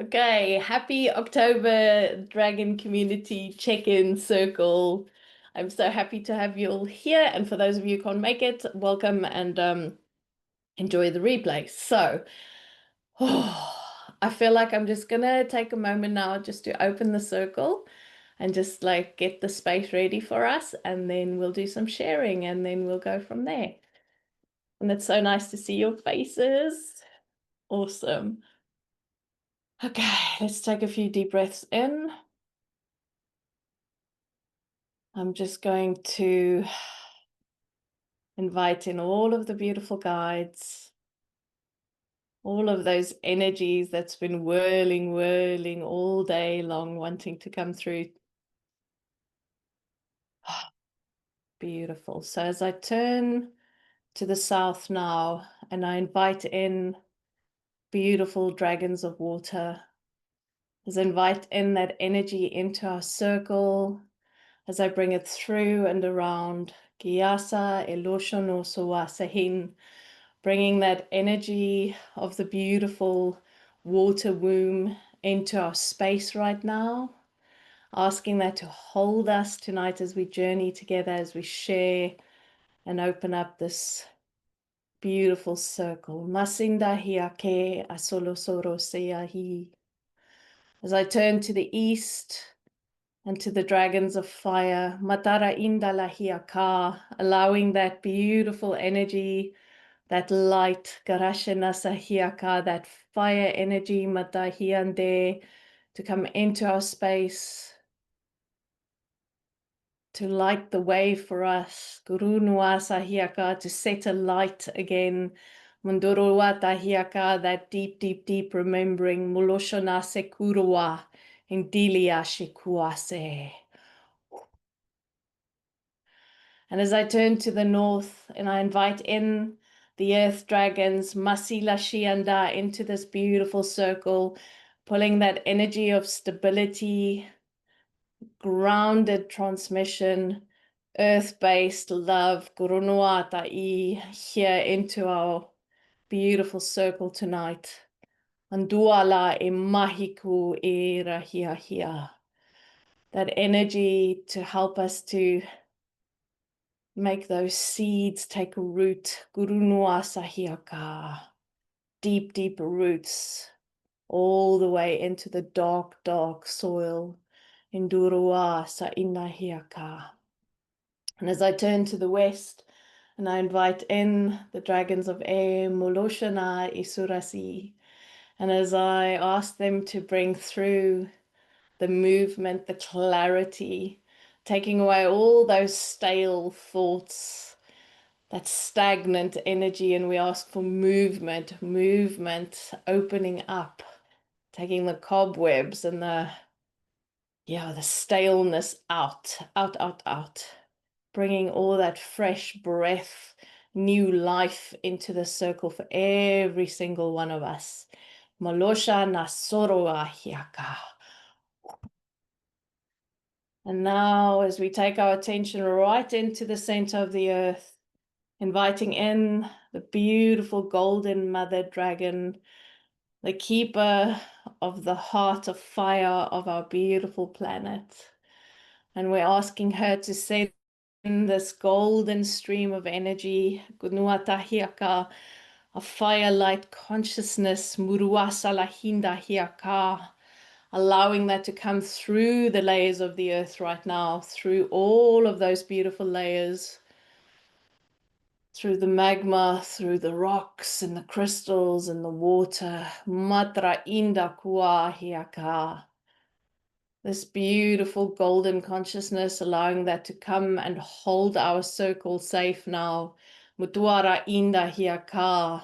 Okay, happy October Dragon Community check-in circle. I'm so happy to have you all here. And for those of you who can't make it, welcome and enjoy the replay. So, I feel like I'm just gonna take a moment now just to open the circle and just like get the space ready for us, and then we'll do some sharing and then we'll go from there. And it's so nice to see your faces. Awesome. Okay, let's take a few deep breaths in. I'm just going to invite in all of the beautiful guides, all of those energies that's been whirling all day long, wanting to come through. Beautiful. So as I turn to the south now, and I invite in beautiful dragons of water, as I invite in that energy into our circle, as I bring it through and around, Gyasa Eloshono Sowasahin, bringing that energy of the beautiful water womb into our space right now, asking that to hold us tonight as we journey together, as we share and open up this beautiful circle. Masinda hiake asolosoro seahi. As I turn to the east and to the dragons of fire, Matara inda lahiaka, allowing that beautiful energy, that light, Garashena Sahiaka, that fire energy, Matahiande, to come into our space, to light the way for us, Guru Nua Sahiaka, to set a light again, Mundurua Tahiaka, that deep remembering, Muloshona Sekurua, Indilia Shikuase. And as I turn to the north and I invite in the earth dragons, Masila Shianda, into this beautiful circle, pulling that energy of stability, grounded transmission, earth-based love, Gurunuatai, here into our beautiful circle tonight. Anduala e mahiku e rahia. That energy to help us to make those seeds take root. Gurunua Sahiaka. Deep roots all the way into the dark soil. Indurua Sainahiaka. And as I turn to the west and I invite in the dragons of air, Moloshana Isurasi, and as I ask them to bring through the movement, the clarity, taking away all those stale thoughts, that stagnant energy, and we ask for movement, opening up, taking the cobwebs and the staleness out, bringing all that fresh breath, new life into the circle for every single one of us. Malosha Nasoroa Hiaka. And now, as we take our attention right into the center of the earth, inviting in the beautiful golden mother dragon, the keeper of the heart of fire of our beautiful planet. And we're asking her to send in this golden stream of energy, Gunuatahiaka, a firelight consciousness, Muruasalahindahiaka, allowing that to come through the layers of the earth right now, through all of those beautiful layers, through the magma, through the rocks and the crystals and the water. Matra inda kuahiaka. This beautiful golden consciousness, allowing that to come and hold our circle safe now. Mutuara inda hiaka.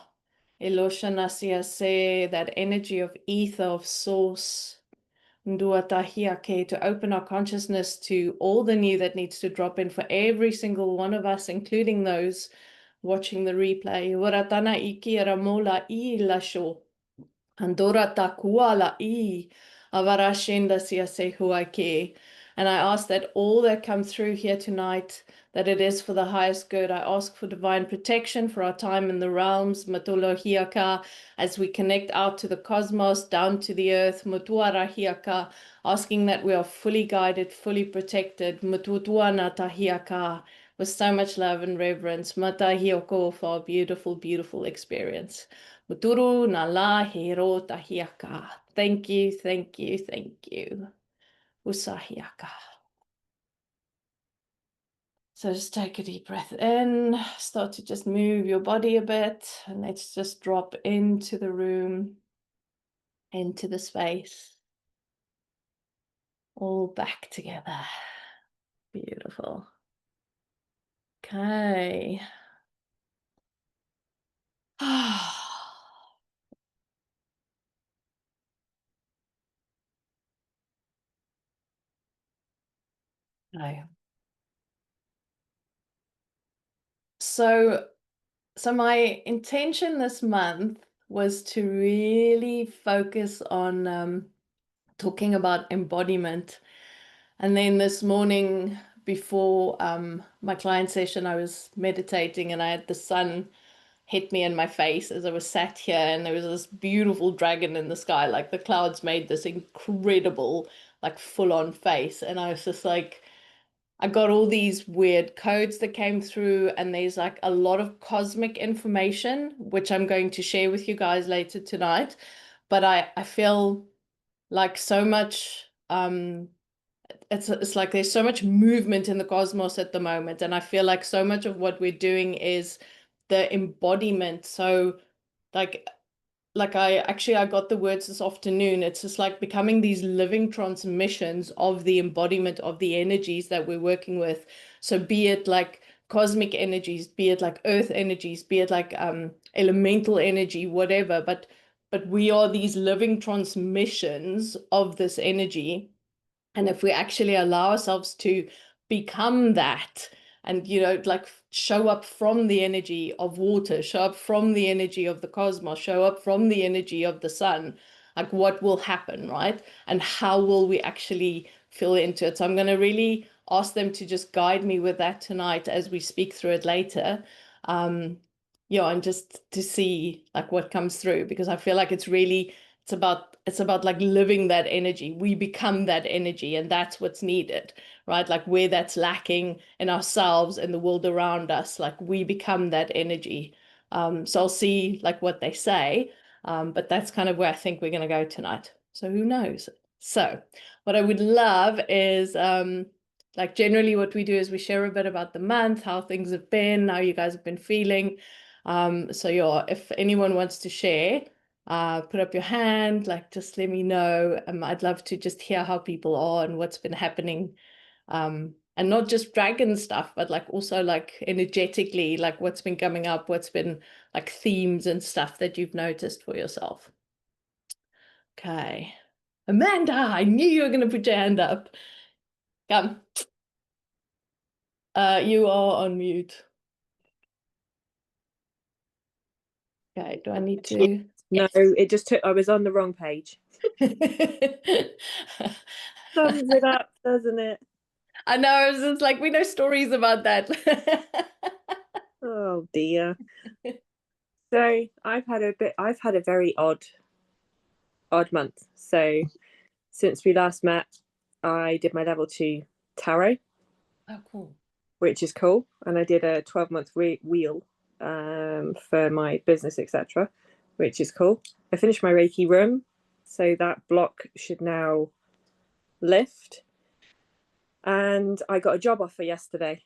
Eloshana siase, that energy of ether, of source. Nduatahiake, to open our consciousness to all the new that needs to drop in for every single one of us, including those watching the replay. Waratana iki ramola I lasho. Andora takuala I avarashenda siasehuake. And I ask that all that come through here tonight, that it is for the highest good. I ask for divine protection for our time in the realms, Matolo Hiaka, as we connect out to the cosmos, down to the earth, Mutuara Hiaka, asking that we are fully guided, fully protected, Mututuana Tahiaka, with so much love and reverence, Mata Hioko, for a beautiful, beautiful experience. Muturu Nala Hiro Tahiaka. Thank you, thank you, thank you. Usahiaka. So just take a deep breath in, start to just move your body a bit, and let's just drop into the room, into the space, all back together. Beautiful. Okay. No. So my intention this month was to really focus on talking about embodiment. And then this morning before my client session, I was meditating and I had the sun hit me in my face as I was sat here, and there was this beautiful dragon in the sky. Like the clouds made this incredible, like full-on face. And I was just like, I got all these weird codes that came through, and there's like a lot of cosmic information, which I'm going to share with you guys later tonight. But I feel like so much it's like there's so much movement in the cosmos at the moment, and I feel like so much of what we're doing is the embodiment. So like I got the words this afternoon. It's just like becoming these living transmissions of the embodiment of the energies that we're working with. So be it like cosmic energies, be it like earth energies, be it like elemental energy, whatever, but we are these living transmissions of this energy. And if we actually allow ourselves to become that, and, you know, like show up from the energy of water, show up from the energy of the cosmos, show up from the energy of the sun, like what will happen, right? And how will we actually feel into it? So I'm going to really ask them to just guide me with that tonight as we speak through it later. Yeah, and just to see like what comes through, because I feel like it's really it's about like living that energy. We become that energy, and that's what's needed, right? Like where that's lacking in ourselves and the world around us, like we become that energy. So I'll see like what they say, but that's kind of where I think we're going to go tonight. So who knows? So what I would love is like generally what we do is we share a bit about the month, how things have been, how you guys have been feeling. So yeah, if anyone wants to share, put up your hand, like just let me know. I'd love to just hear how people are and what's been happening. And not just dragon stuff, but like also like energetically, like what's been coming up, what's been like themes and stuff that you've noticed for yourself. Okay. Amanda, I knew you were going to put your hand up. Come. You are on mute. Okay, do I need to? No, it just took, I was on the wrong page. Sums it up, doesn't it? I know, it's just like we know stories about that. Oh dear. So I've had a very odd month. So since we last met, I did my level 2 tarot. Oh, cool. Which is cool. And I did a 12-month wheel for my business, etc., which is cool. I finished my Reiki room, so that block should now lift. And I got a job offer yesterday.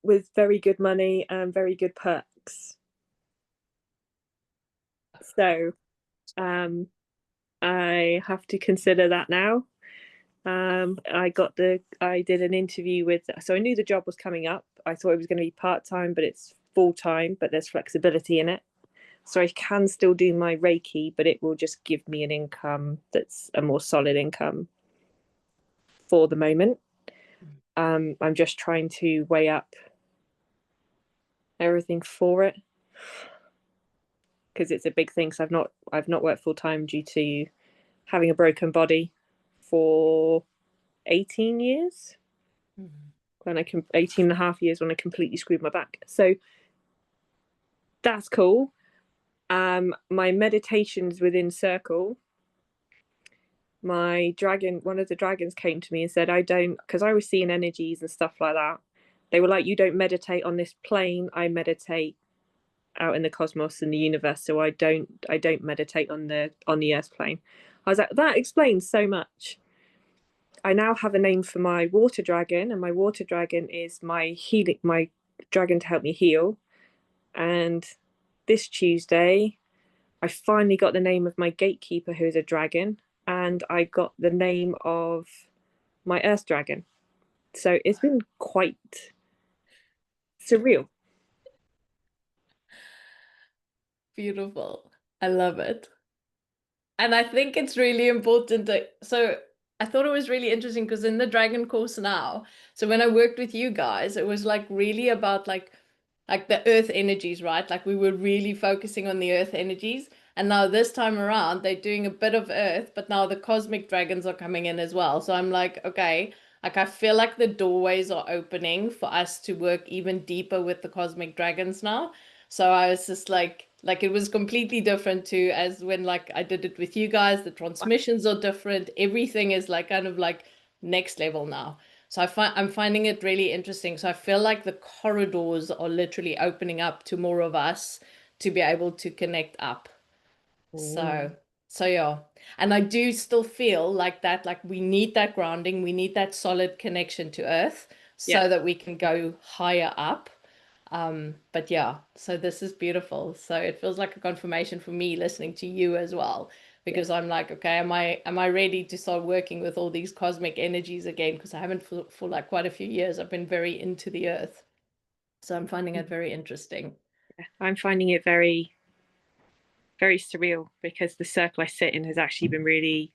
With very good money and very good perks. So I have to consider that now. I did an interview with, so I knew the job was coming up. I thought it was going to be part-time, but it's full-time, but there's flexibility in it. So I can still do my Reiki, but it will just give me an income that's a more solid income for the moment. I'm just trying to weigh up everything for it, because it's a big thing. So I've not worked full time due to having a broken body for 18 years. Mhm. When 18 and a half years when I completely screwed my back. So that's cool. My meditations within Circle, my dragon, one of the dragons came to me and said, I don't, because I was seeing energies and stuff like that. They were like, you don't meditate on this plane. I meditate out in the cosmos and the universe. So I don't meditate on the earth plane. I was like, that explains so much. I now have a name for my water dragon, and my water dragon is my dragon to help me heal. And this Tuesday, I finally got the name of my gatekeeper, who is a dragon, and I got the name of my earth dragon. So it's been quite surreal. Beautiful. I love it. And I think it's really important that, so I thought it was really interesting because in the Dragon course now, so when I worked with you guys, it was like really about like the earth energies, right? Like we were really focusing on the earth energies. And now this time around, they're doing a bit of earth, but now the cosmic dragons are coming in as well. So I'm like, okay, like I feel like the doorways are opening for us to work even deeper with the cosmic dragons now. So I was just like it was completely different to as when like I did it with you guys. The transmissions are different. Everything is like kind of like next level now. So I'm finding it really interesting. So I feel like the corridors are literally opening up to more of us to be able to connect up. So, so yeah. And I do still feel like that, like we need that grounding, we need that solid connection to earth Yeah. so that we can go higher up. But yeah, so this is beautiful. So it feels like a confirmation for me listening to you as well, Yeah. because I'm like, okay, am I ready to start working with all these cosmic energies again? Because I haven't for like quite a few years. I've been very into the earth. So I'm finding it very interesting. I'm finding it very, very surreal because the circle I sit in has actually been really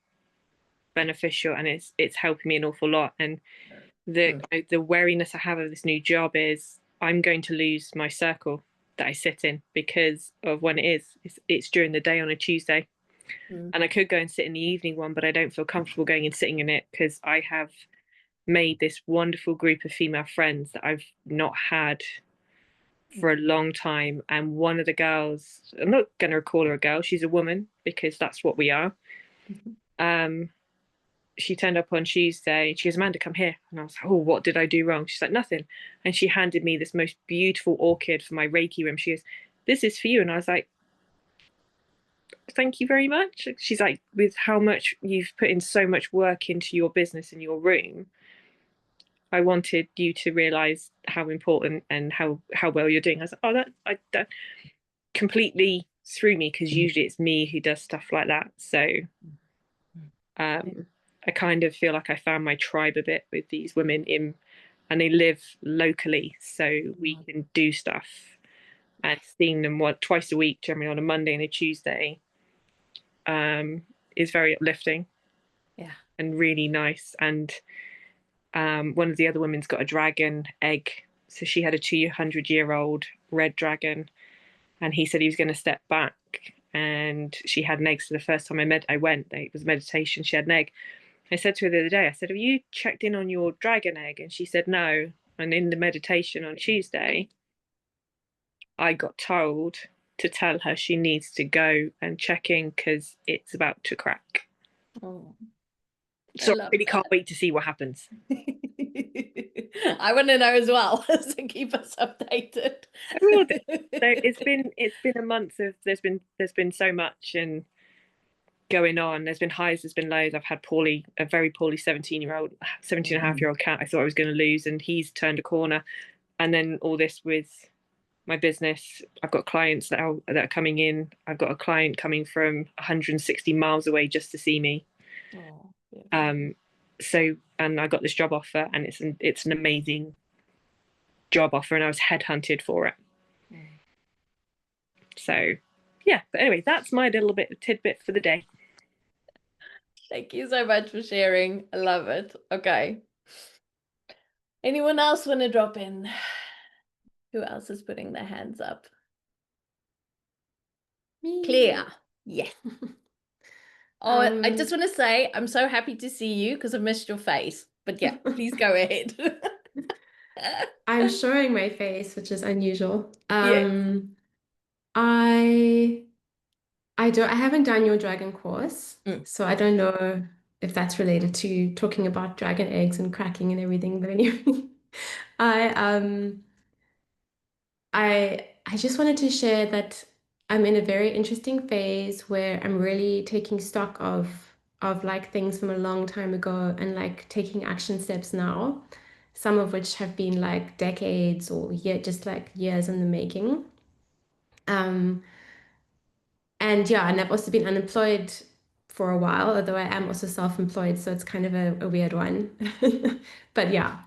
beneficial, and it's helping me an awful lot. And the Mm. the wariness I have of this new job is I'm going to lose my circle that I sit in because of when it is. It's during the day on a Tuesday, Mm. and I could go and sit in the evening one, but I don't feel comfortable going and sitting in it because I have made this wonderful group of female friends that I've not had for a long time. And one of the girls, I'm not going to call her a girl, she's a woman because that's what we are. Mhm. Um, she turned up on Tuesday. She goes, Amanda, come here. And I was like, oh, what did I do wrong? She's like, nothing. And she handed me this most beautiful orchid for my Reiki room. She goes, this is for you. And I was like, thank you very much. She's like, with how much you've put in so much work into your business and your room, I wanted you to realize how important and how well you're doing. I was like, oh, that completely threw me because usually it's me who does stuff like that. So I kind of feel like I found my tribe a bit with these women and they live locally, so we can do stuff. And seeing them twice a week, generally on a Monday and a Tuesday, is very uplifting. Yeah. And really nice. And one of the other women's got a dragon egg, so she had a 200-year-old red dragon, and he said he was going to step back. And she had an egg. So the first time I went. It was meditation. She had an egg. I said to her the other day, I said, have you checked in on your dragon egg? And she said, no. And in the meditation on Tuesday, I got told to tell her she needs to go and check in because it's about to crack. Oh, I So I love really can't that. wait to see what happens. I want to know as well, so keep us updated. I will do. So it's been a month of there's been so much and going on. There's been highs, there's been lows. I've had a very poorly 17 and a half year old cat I thought I was going to lose, and he's turned a corner. And then all this with my business, I've got clients that are coming in. I've got a client coming from 160 miles away just to see me. Oh, beautiful. Um, so and I got this job offer, and it's an amazing job offer, and I was headhunted for it. Mm. So yeah, but anyway, that's my little bit of tidbit for the day. Thank you so much for sharing. I love it. Okay. Anyone else want to drop in? Who else is putting their hands up? Me. Claire. Yes. Oh, I just want to say I'm so happy to see you because I missed your face. But yeah, please go ahead. I'm showing my face, which is unusual. Yes. I I haven't done your dragon course, Mm. so I don't know if that's related to talking about dragon eggs and cracking and everything, but anyway. I I just wanted to share that I'm in a very interesting phase where I'm really taking stock of like things from a long time ago and like taking action steps now, some of which have been like decades or just like years in the making. Um, and yeah, and I've also been unemployed for a while, although I am also self-employed, so it's kind of a weird one. But yeah,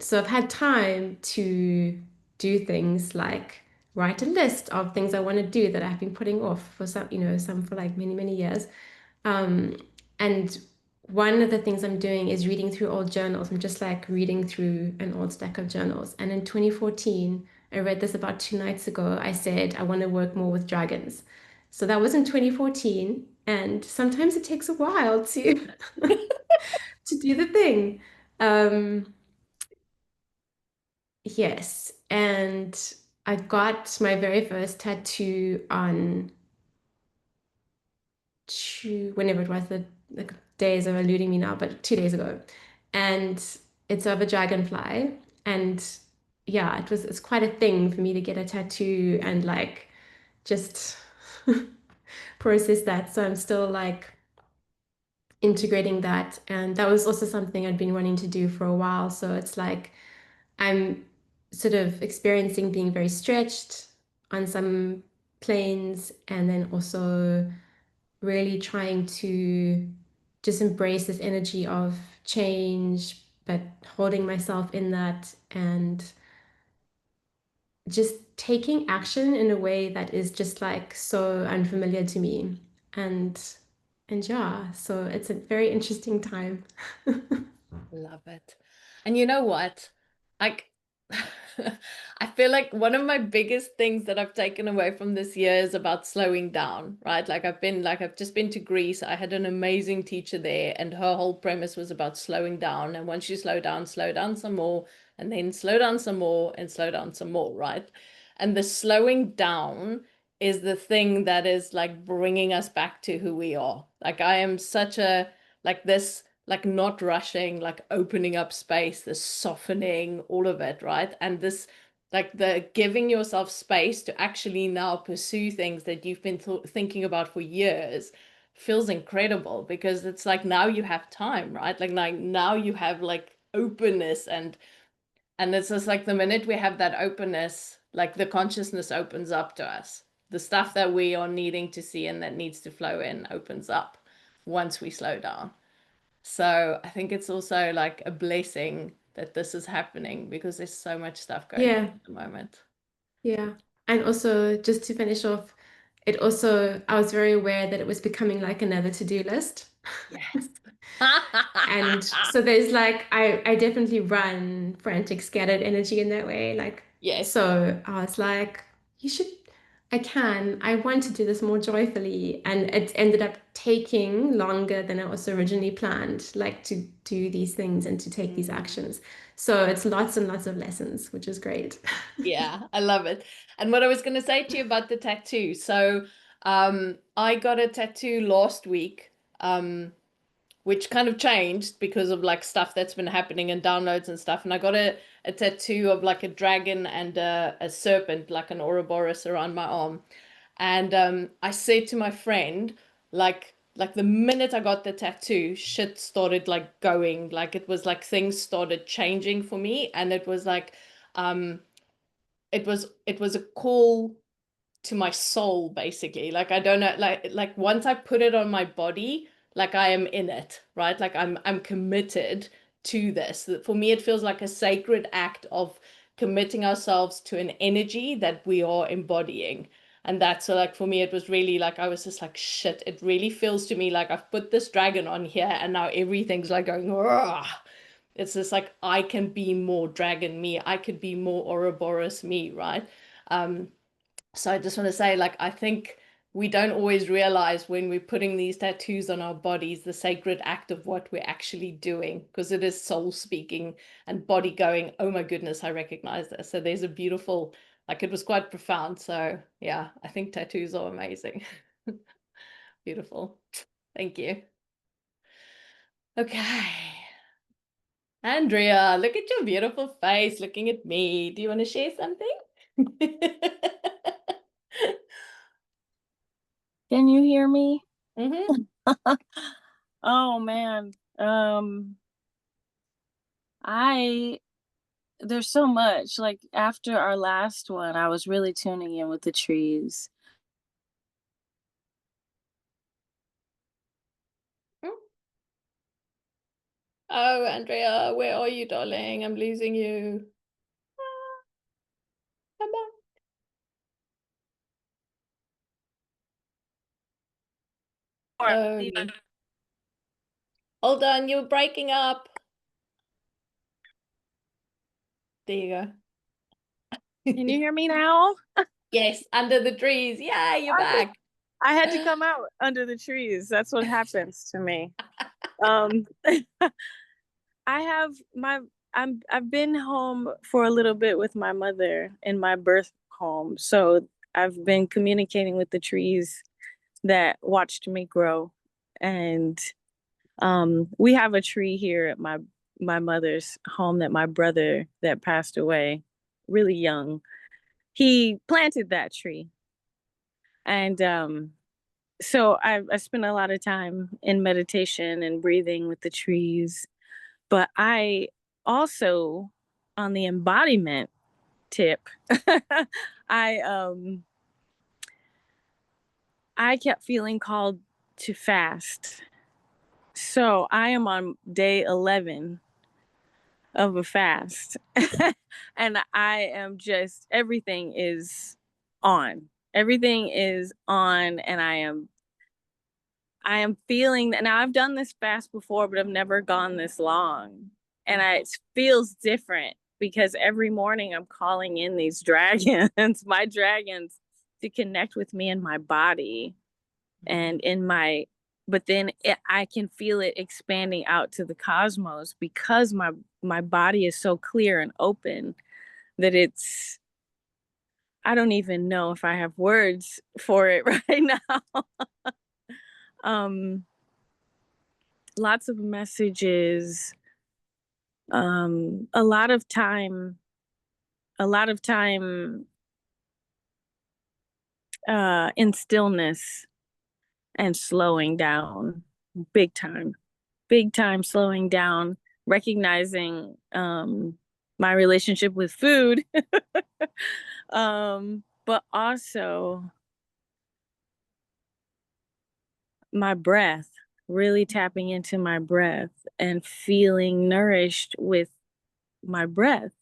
so I've had time to do things like write a list of things I want to do that I've been putting off for some, some for like many, many years. Um, and one of the things I'm doing is reading through old journals. I'm just like reading through an old stack of journals. And in 2014, I read this about 2 nights ago. I said, I want to work more with dragons. So that was in 2014. And sometimes it takes a while to to do the thing. Um, yes. And I got my very first tattoo on whenever it was, the days are eluding me now, but 2 days ago. And it's of a dragonfly. And yeah, it's quite a thing for me to get a tattoo and like just process that. So I'm still like integrating that. And that was also something I'd been wanting to do for a while. So it's like I'm sort of experiencing being very stretched on some planes and then also really trying to just embrace this energy of change, but holding myself in that and just taking action in a way that is just like so unfamiliar to me. And yeah, so it's a very interesting time. Love it. And you know what? Like, I feel like one of my biggest things that I've taken away from this year is about slowing down, right? I've just been to Greece. I had an amazing teacher there, and her whole premise was about slowing down. And once you slow down some more, and then slow down some more, and slow down some more, right? And the slowing down is the thing that is like bringing us back to who we are. Like, I am such a, like, this like not rushing, like opening up space, the softening, all of it, right? And this, like the giving yourself space to actually now pursue things that you've been thinking about for years feels incredible because it's like now you have time, right? Like now you have like openness and it's just like the minute we have that openness, like the consciousness opens up to us. The stuff that we are needing to see and that needs to flow in opens up once we slow down. So I think it's also like a blessing that this is happening because there's so much stuff going on Yeah, at the moment. yeah. And also, just to finish off, I was very aware that it was becoming like another to-do list. Yes. And so there's like I definitely run frantic, scattered energy in that way. Like Yes. so I was like, you should I want to do this more joyfully. And it ended up taking longer than I was originally planned, like to do these things and to take these Mm. actions. So it's lots and lots of lessons, which is great. Yeah, I love it. And what I was going to say to you about the tattoo. So, I got a tattoo last week. Which kind of changed because of like stuff that's been happening and downloads and stuff. And I got a tattoo of like a dragon and a serpent, like an Ouroboros around my arm. And I said to my friend, like the minute I got the tattoo, shit started like going, like it was like things started changing for me. And it was like um it was a call to my soul basically. Like I don't know, like once I put it on my body, like I am in it, right? Like I'm committed to this. For me it feels like a sacred act of committing ourselves to an energy that we are embodying. And that's so like for me it was really like I was just like shit, it really feels to me like I've put this dragon on here and now everything's like going "Rah." It's just like I can be more dragon me, I could be more Ouroboros me, right? um so I just want to say, like, I think we don't always realize when we're putting these tattoos on our bodies, the sacred act of what we're actually doing, because it is soul speaking and body going, oh my goodness, I recognize this. So there's a beautiful, like, it was quite profound. So yeah, I think tattoos are amazing. Beautiful. Thank you. Okay. Andrea, look at your beautiful face looking at me. Do you want to share something? Can you hear me? Mm-hmm. Oh man. There's so much. Like after our last one, I was really tuning in with the trees. Oh, Andrea, where are you, darling? I'm losing you. Come back. Oh, no. Hold on, you're breaking up. There you go. Can you hear me now? Yes, under the trees. Yeah, you're back. I had to come out under the trees. That's what happens to me. I've been home for a little bit with my mother in my birth home. So I've been communicating with the trees that watched me grow. And we have a tree here at my mother's home that my brother that passed away really young, he planted that tree. And so I spent a lot of time in meditation and breathing with the trees. But I also, on the embodiment tip, I I kept feeling called to fast. So I am on day 11 of a fast. And I am just, everything is on. Everything is on, and I am feeling that. Now I've done this fast before, but I've never gone this long. And it feels different because every morning I'm calling in these dragons, my dragons, to connect with me in my body and in my, but then I can feel it expanding out to the cosmos because my body is so clear and open that it's, I don't even know if I have words for it right now. Lots of messages, a lot of time in stillness and slowing down, big time slowing down, recognizing my relationship with food, but also my breath, really tapping into my breath and feeling nourished with my breath.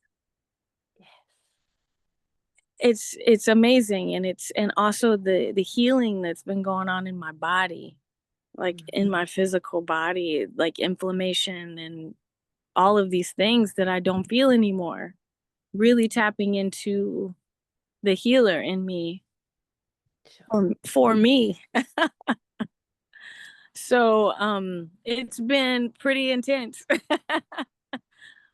It's amazing. And also the healing that's been going on in my body, like in my physical body, like inflammation and all of these things that I don't feel anymore, really tapping into the healer in me, for me. So it's been pretty intense.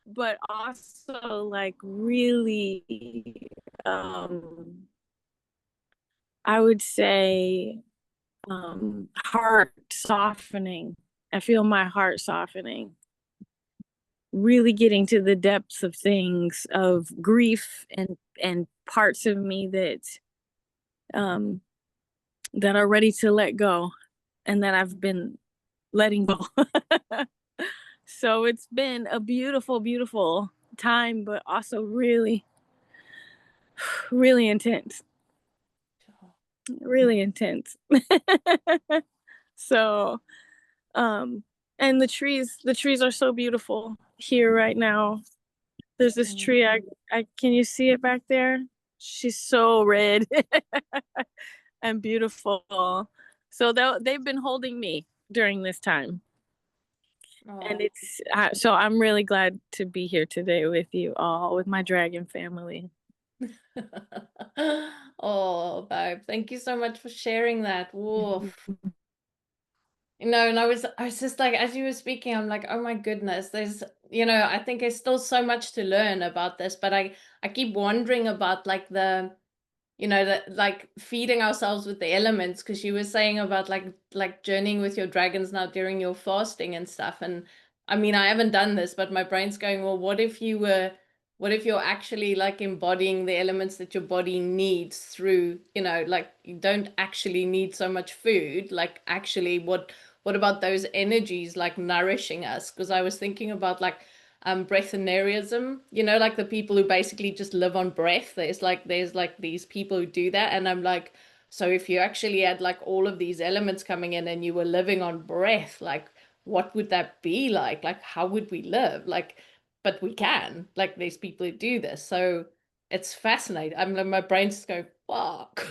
But also like really I would say heart softening. I feel my heart softening, really getting to the depths of things, of grief and parts of me that are ready to let go and that I've been letting go. So it's been a beautiful, beautiful time, but also really, really intense. Really intense. So, and the trees are so beautiful here right now. There's this tree, I can you see it back there? She's so red and beautiful. So they've been holding me during this time. And it's so I'm really glad to be here today with you all, with my dragon family. Oh, babe, thank you so much for sharing that. Woof. You know, and I was just like, as you were speaking, I'm like, oh my goodness, there's, I think there's still so much to learn about this, but I keep wondering about like that like feeding ourselves with the elements, because you were saying about like journeying with your dragons now during your fasting and stuff. And I mean, I haven't done this, but my brain's going, well, what if you're actually like embodying the elements that your body needs through, like you don't actually need so much food, like actually what about those energies like nourishing us? Because I was thinking about like breatharianism, like the people who basically just live on breath. There's like these people who do that, and I'm like, so if you actually had like all of these elements coming in and you were living on breath, like what would that be like? Like how would we live? Like, but we can, like there's people who do this. So it's fascinating. I'm like, my brain's just going, fuck.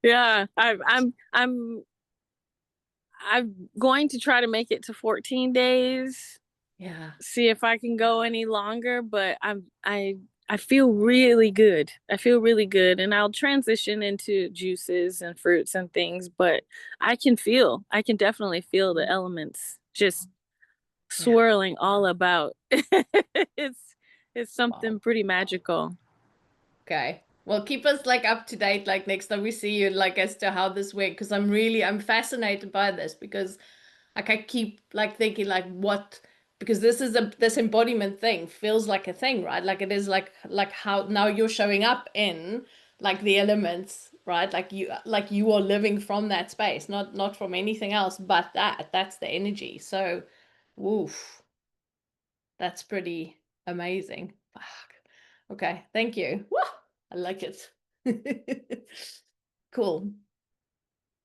Yeah, I'm going to try to make it to 14 days. Yeah. See if I can go any longer, but I feel really good. I feel really good, and I'll transition into juices and fruits and things, but I can definitely feel the elements just swirling all about. It's something Wow. pretty magical. Okay. Well, keep us like up to date, like next time we see you, like as to how this went, because I'm fascinated by this, because like I keep like thinking like what, because this embodiment thing feels like a thing, right? Like it is like how now you're showing up in like the elements, right? Like you are living from that space, not from anything else but that's the energy. So woof, that's pretty amazing. Fuck. Okay, thank you. Woo! I like it. Cool.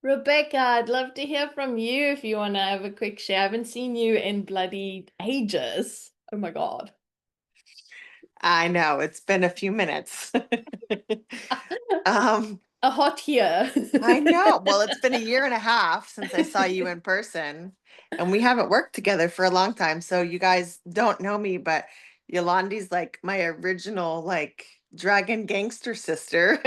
Rebecca, I'd love to hear from you if you want to have a quick share. I haven't seen you in bloody ages. Oh my God. I know, it's been a few minutes. A hot year. I know. Well, it's been a year and a half since I saw you in person, and we haven't worked together for a long time. So you guys don't know me, but Yolandi's like my original like dragon gangster sister.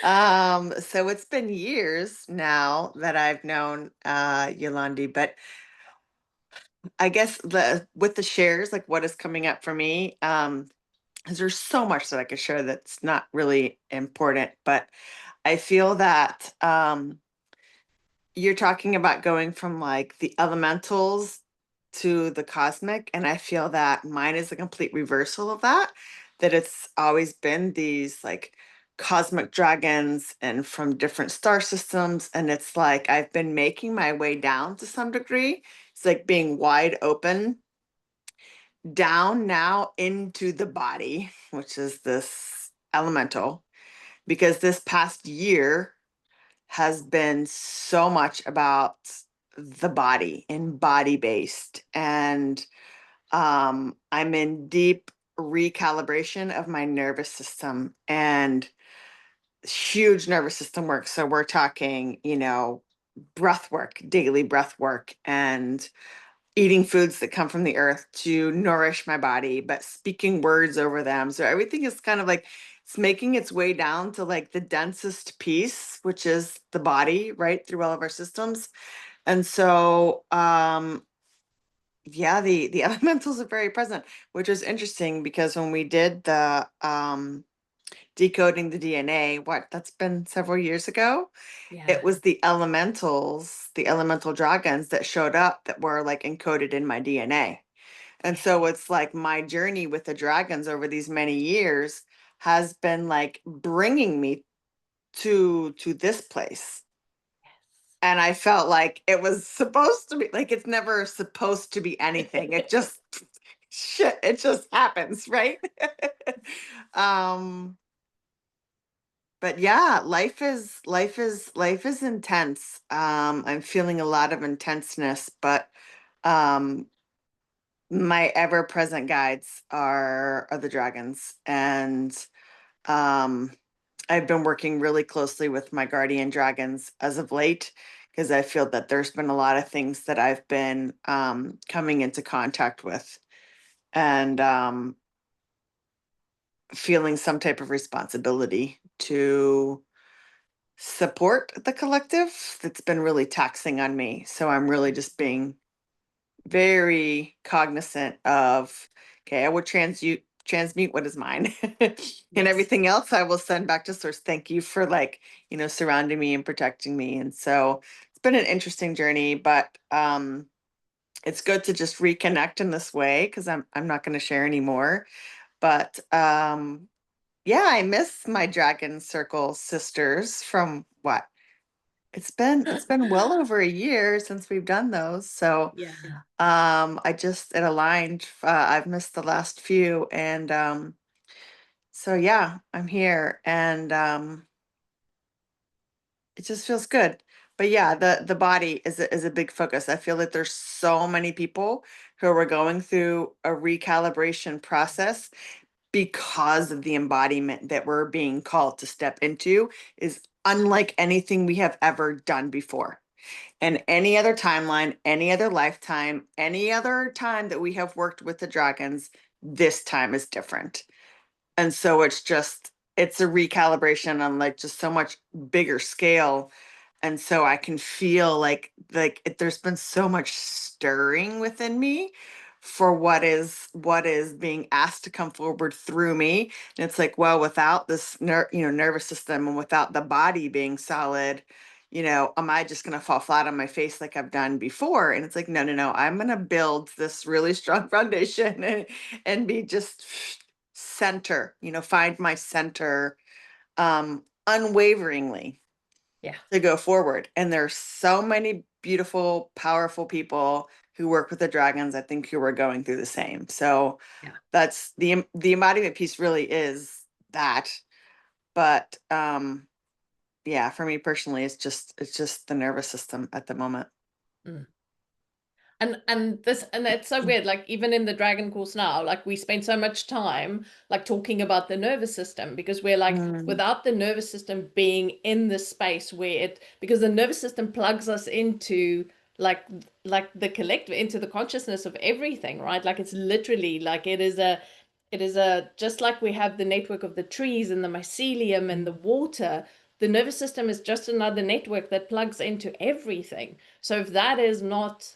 So it's been years now that I've known Yolandi, but I guess with the shares, like what is coming up for me, 'cause there's so much that I could share that's not really important, but I feel that you're talking about going from like the elementals to the cosmic, and I feel that mine is a complete reversal of that, that it's always been these like cosmic dragons and from different star systems, and it's like I've been making my way down to some degree. It's like being wide open down now into the body, which is this elemental, because this past year has been so much about the body and body based. And I'm in deep recalibration of my nervous system and huge nervous system work. So we're talking, breath work, daily breath work, and eating foods that come from the earth to nourish my body, but speaking words over them. So everything is kind of like it's making its way down to like the densest piece, which is the body, right through all of our systems. And so, yeah, the elementals are very present, which is interesting because when we did the decoding the DNA, that's been several years ago. Yeah. It was the elementals, the elemental dragons that showed up that were like encoded in my DNA. And so it's like my journey with the dragons over these many years has been like bringing me to this place. And I felt like it was supposed to be like it's never supposed to be anything. It just shit, it just happens, right? But yeah, life is intense. I'm feeling a lot of intenseness, but um my ever-present guides are the dragons. And um I've been working really closely with my guardian dragons as of late because I feel that there's been a lot of things that I've been coming into contact with. And feeling some type of responsibility to support the collective that's been really taxing on me. So I'm really just being very cognizant of, okay, I will transmute what is mine. And Yes. everything else I will send back to source. Thank you for, like, you know, surrounding me and protecting me. And so it's been an interesting journey, but it's good to just reconnect in this way, because I'm not going to share anymore. But yeah, I miss my Dragon Circle sisters from what? It's been well over a year since we've done those. So Yeah. it aligned. I've missed the last few, and so yeah, I'm here, and it just feels good. But yeah, the body is a big focus. I feel that there's so many people who are going through a recalibration process because of the embodiment that we're being called to step into is unlike anything we have ever done before. And any other timeline, any other lifetime, any other time that we have worked with the dragons, this time is different. And so it's a recalibration on, like, just so much bigger scale. And so I can feel there's been so much stirring within me for what is being asked to come forward through me. And it's like, well, without this nervous system, and without the body being solid, am I just going to fall flat on my face like I've done before? And it's like, no, no, no, I'm going to build this really strong foundation, and be just center, find my center, unwaveringly, Yeah. to go forward. And there's so many beautiful, powerful people who work with the dragons, I think, who are going through the same. So Yeah. that's the embodiment piece really is that. But yeah, for me personally, it's just the nervous system at the moment. Mm. And it's so weird, like even in the Dragon course now, like we spend so much time like talking about the nervous system, because we're like, without the nervous system being in the space where because the nervous system plugs us into like the collective, into the consciousness of everything, right? Like it's literally like it is a just like we have the network of the trees and the mycelium and the water. The nervous system is just another network that plugs into everything. So if that is not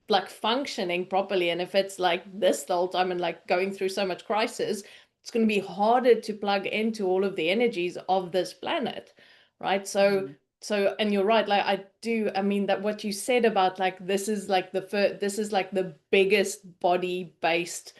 like functioning properly, and if it's like this the whole time and like going through so much crisis, it's going to be harder to plug into all of the energies of this planet, right? So and you're right, like I mean that what you said about like this is like the biggest body based,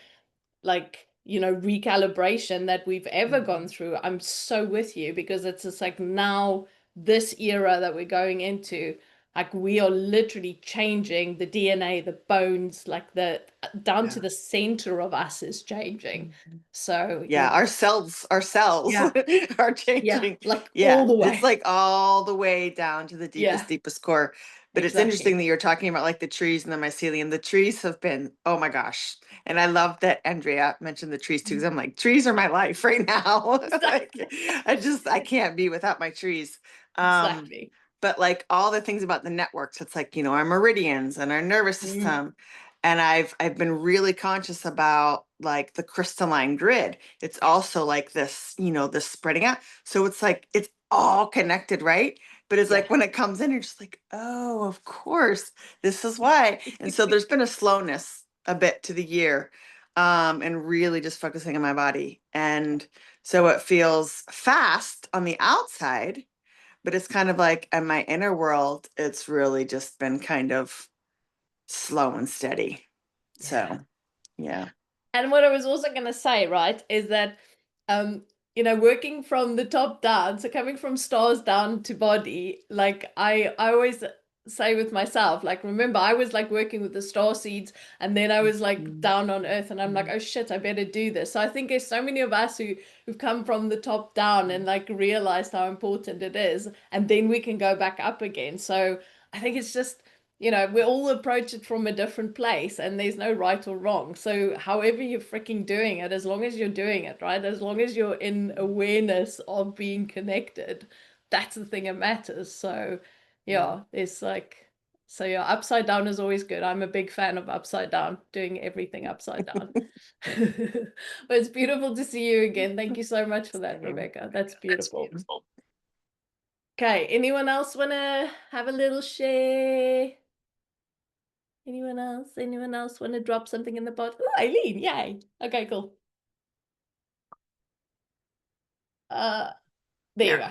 like, recalibration that we've ever gone through. I'm so with you, because it's just like now this era that we're going into, like we are literally changing the DNA, the bones, like the down to the center of us is changing. So yeah, our cells Yeah. are changing. like Yeah, all the way. it's like all the way down to the Yeah. deepest core. But it's Exactly. interesting that you're talking about like the trees and the mycelium. The trees have been, oh my gosh. And I love that Andrea mentioned the trees too, because I'm like, trees are my life right now. Like, I can't be without my trees. Exactly. But like all the things about the networks, it's like, our meridians and our nervous system. And I've been really conscious about like the crystalline grid. It's also like this, this spreading out. So it's like it's all connected, right? But it's like when it comes in, you're just like, oh, of course, this is why. And so there's been a slowness a bit to the year, and really just focusing on my body. And so it feels fast on the outside, but it's kind of like in my inner world, it's really just been kind of slow and steady. So, yeah. And what I was also going to say, right, is that, working from the top down, so coming from stars down to body, like I always say with myself, like, remember, I was like working with the star seeds, and then I was like down on earth, and I'm like, oh shit, I better do this. So I think there's so many of us who've come from the top down and like realized how important it is, and then we can go back up again. So I think it's just, we all approach it from a different place, and there's no right or wrong. So however you're freaking doing it, as long as you're doing it, right? As long as you're in awareness of being connected, that's the thing that matters. So yeah, it's like, So yeah, upside down is always good. I'm a big fan of upside down, doing everything upside down. But it's beautiful to see you again. Thank you so much for that, Rebecca. That's beautiful. Okay, anyone else want to have a little share? Anyone else? Anyone else want to drop something in the pot? Oh, Eileen, yay. Okay, cool. There you go.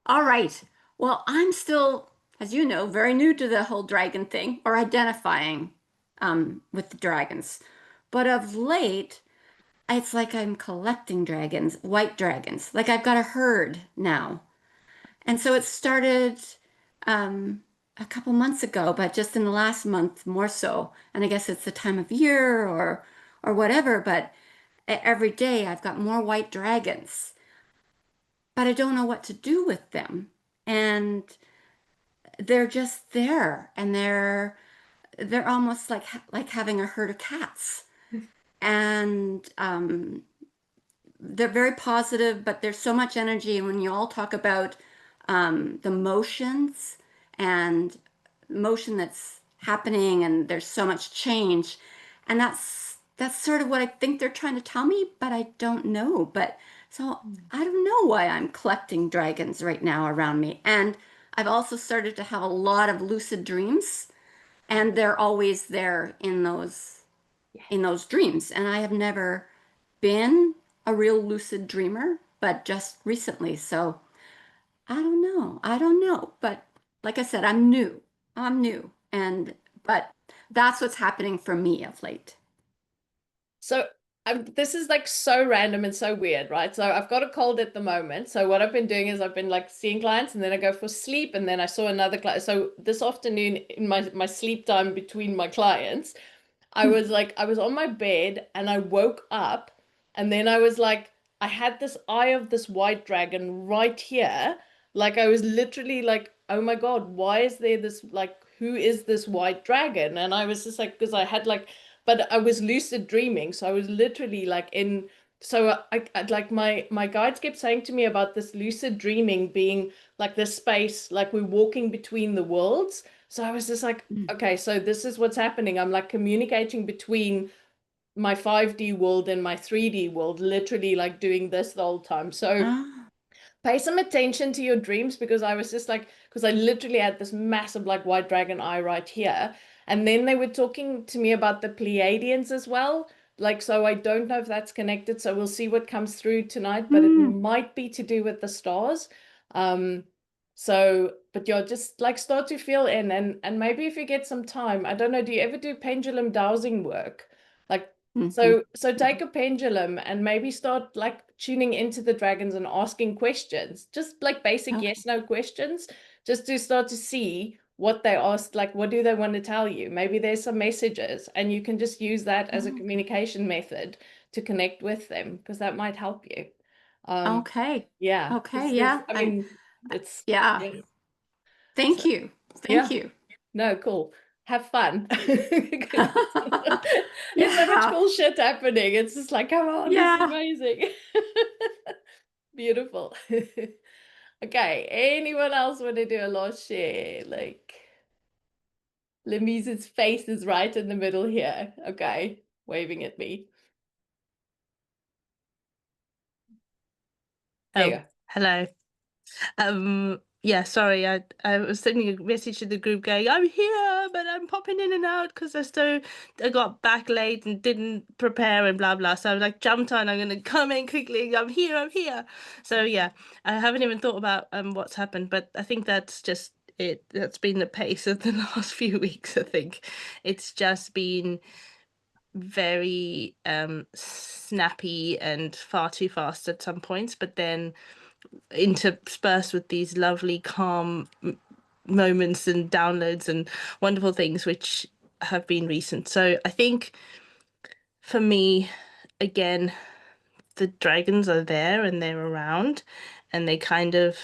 All right. Well, I'm still, as you know, very new to the whole dragon thing or identifying with the dragons. But of late, it's like I'm collecting dragons, white dragons. Like I've got a herd now. And so it started a couple months ago, but just in the last month more so. And I guess it's the time of year or whatever, but every day I've got more white dragons. But I don't know what to do with them. And they're just there and they're almost like having a herd of cats. And they're very positive, but there's so much energy. And when you all talk about the motions and motion that's happening, and there's so much change, and that's sort of what I think they're trying to tell me, but I don't know. But so I don't know why I'm collecting dragons right now around me. And I've also started to have a lot of lucid dreams, and they're always there in those dreams. And I have never been a real lucid dreamer, but just recently. So I don't know. I don't know. But like I said, I'm new. I'm new. But that's what's happening for me of late. So this is like so random and so weird, right? So I've got a cold at the moment. So what I've been doing is I've been like seeing clients, and then I go for sleep, and then I saw another client. So this afternoon in my sleep time between my clients, I was on my bed and I woke up, and then I was like, I had this eye of this white dragon right here. Like I was literally like, oh my God, why is there this, like, who is this white dragon? And I was just like, because I had like, but I was lucid dreaming. So I was literally like in, so I like my guides kept saying to me about this lucid dreaming being like this space, like we're walking between the worlds. So I was just like, okay, so this is what's happening. I'm like communicating between my 5D world and my 3D world, literally like doing this the whole time. So Ah, pay some attention to your dreams, because I was just like, because I literally had this massive like white dragon eye right here. And then they were talking to me about the Pleiadians as well. Like, so I don't know if that's connected. So we'll see what comes through tonight, but it might be to do with the stars. So, but yeah, just like start to feel in, and maybe if you get some time, I don't know, do you ever do pendulum dowsing work? Like, so take a pendulum and maybe start like tuning into the dragons and asking questions, just like basic Okay. yes, no questions, just to start to see what they ask, like what do they want to tell you? Maybe there's some messages, and you can just use that as a communication method to connect with them, because that might help you. Okay. Yeah. Okay. Yeah. I mean, it's Yeah. yeah. Thank So, you. yeah. Thank you. No, cool. Have fun. There's so much Yeah. cool shit happening. It's just like, come on, this is Yeah. amazing. Beautiful. Okay, anyone else want to do a last share? Like, Lemise's face is right in the middle here. Okay, waving at me. There you go. Hello. Yeah, sorry, I was sending a message to the group going, I'm here, but I'm popping in and out because I got back late and didn't prepare and blah blah. So I was like, jumped on, I'm gonna come in quickly. I'm here. So yeah, I haven't even thought about what's happened, but I think that's just it. That's been the pace of the last few weeks. I think it's just been very snappy and far too fast at some points, but then interspersed with these lovely calm moments and downloads and wonderful things which have been recent. So I think for me, again, the dragons are there and they're around, and they kind of,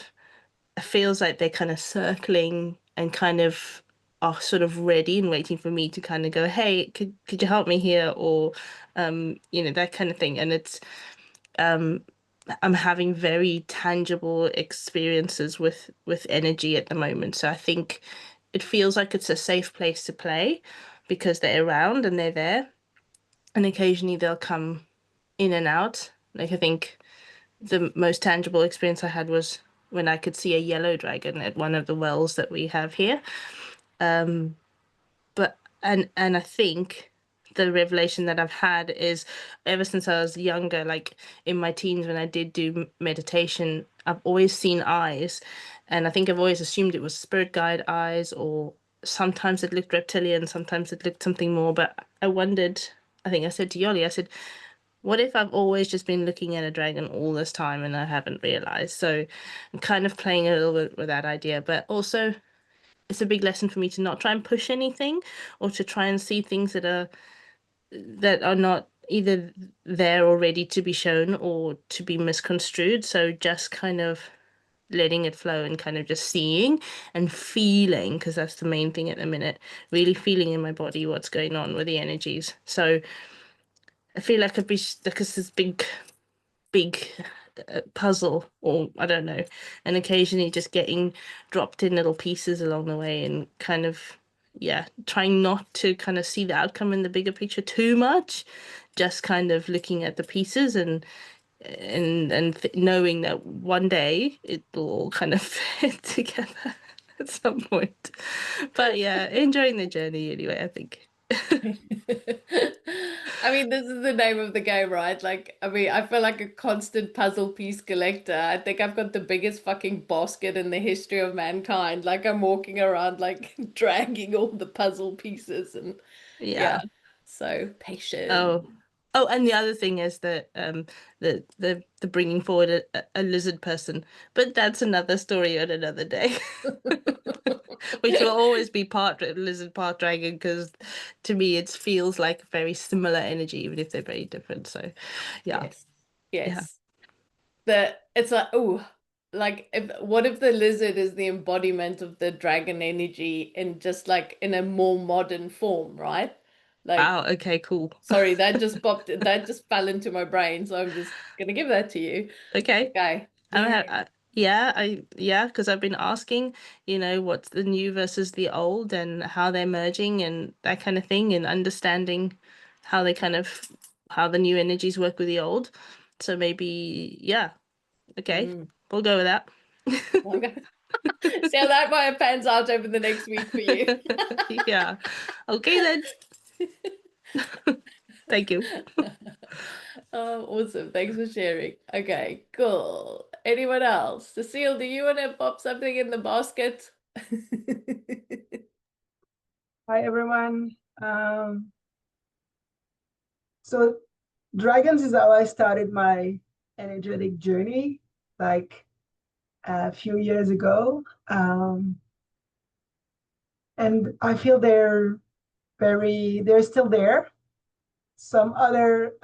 it feels like they're kind of circling and kind of are sort of ready and waiting for me to kind of go, hey, could you help me here, or that kind of thing. And it's I'm having very tangible experiences with energy at the moment. So I think it feels like it's a safe place to play because they're around and they're there. And occasionally they'll come in and out. Like I think the most tangible experience I had was when I could see a yellow dragon at one of the wells that we have here. But and I think the revelation that I've had is ever since I was younger, like in my teens when I did do meditation, I've always seen eyes, and I think I've always assumed it was spirit guide eyes, or sometimes it looked reptilian, sometimes it looked something more. But I wondered, I think I said to Yoli, I said, what if I've always just been looking at a dragon all this time and I haven't realized? So I'm kind of playing a little bit with that idea, but also it's a big lesson for me to not try and push anything or to try and see things that are not either there or ready to be shown or to be misconstrued. So just kind of letting it flow and kind of just seeing and feeling, because that's the main thing at the minute, really feeling in my body what's going on with the energies. So I feel like I'd be like this big puzzle, or I don't know, and occasionally just getting dropped in little pieces along the way and kind of, yeah, trying not to kind of see the outcome in the bigger picture too much, just kind of looking at the pieces and knowing that one day it will all kind of fit together at some point. But yeah, enjoying the journey anyway, I think. I mean, this is the name of the game, right? Like, I mean, I feel like a constant puzzle piece collector. I think I've got the biggest fucking basket in the history of mankind. Like, I'm walking around, like, dragging all the puzzle pieces, and yeah, so patient. Oh, and the other thing is that the bringing forward a lizard person, but that's another story on another day. Which will always be part lizard, part dragon, because to me it feels like a very similar energy, even if they're very different. So, yeah. Yes. It's like, oh, like what if the lizard is the embodiment of the dragon energy in just like in a more modern form, right? Like, wow, okay, cool. Sorry, that just fell into my brain, so I'm just gonna give that to you. Okay. Okay. Yeah, because I've been asking, what's the new versus the old and how they're merging and that kind of thing, and understanding how the new energies work with the old. So maybe, yeah, okay, we'll go with that. Okay. See how that pans out over the next week for you. Yeah. Okay then. Thank you. Awesome. Thanks for sharing. Okay, cool. Anyone else? Cecile, do you want to pop something in the basket? Hi, everyone. So dragons is how I started my energetic journey, like a few years ago. And I feel they're still there. Some other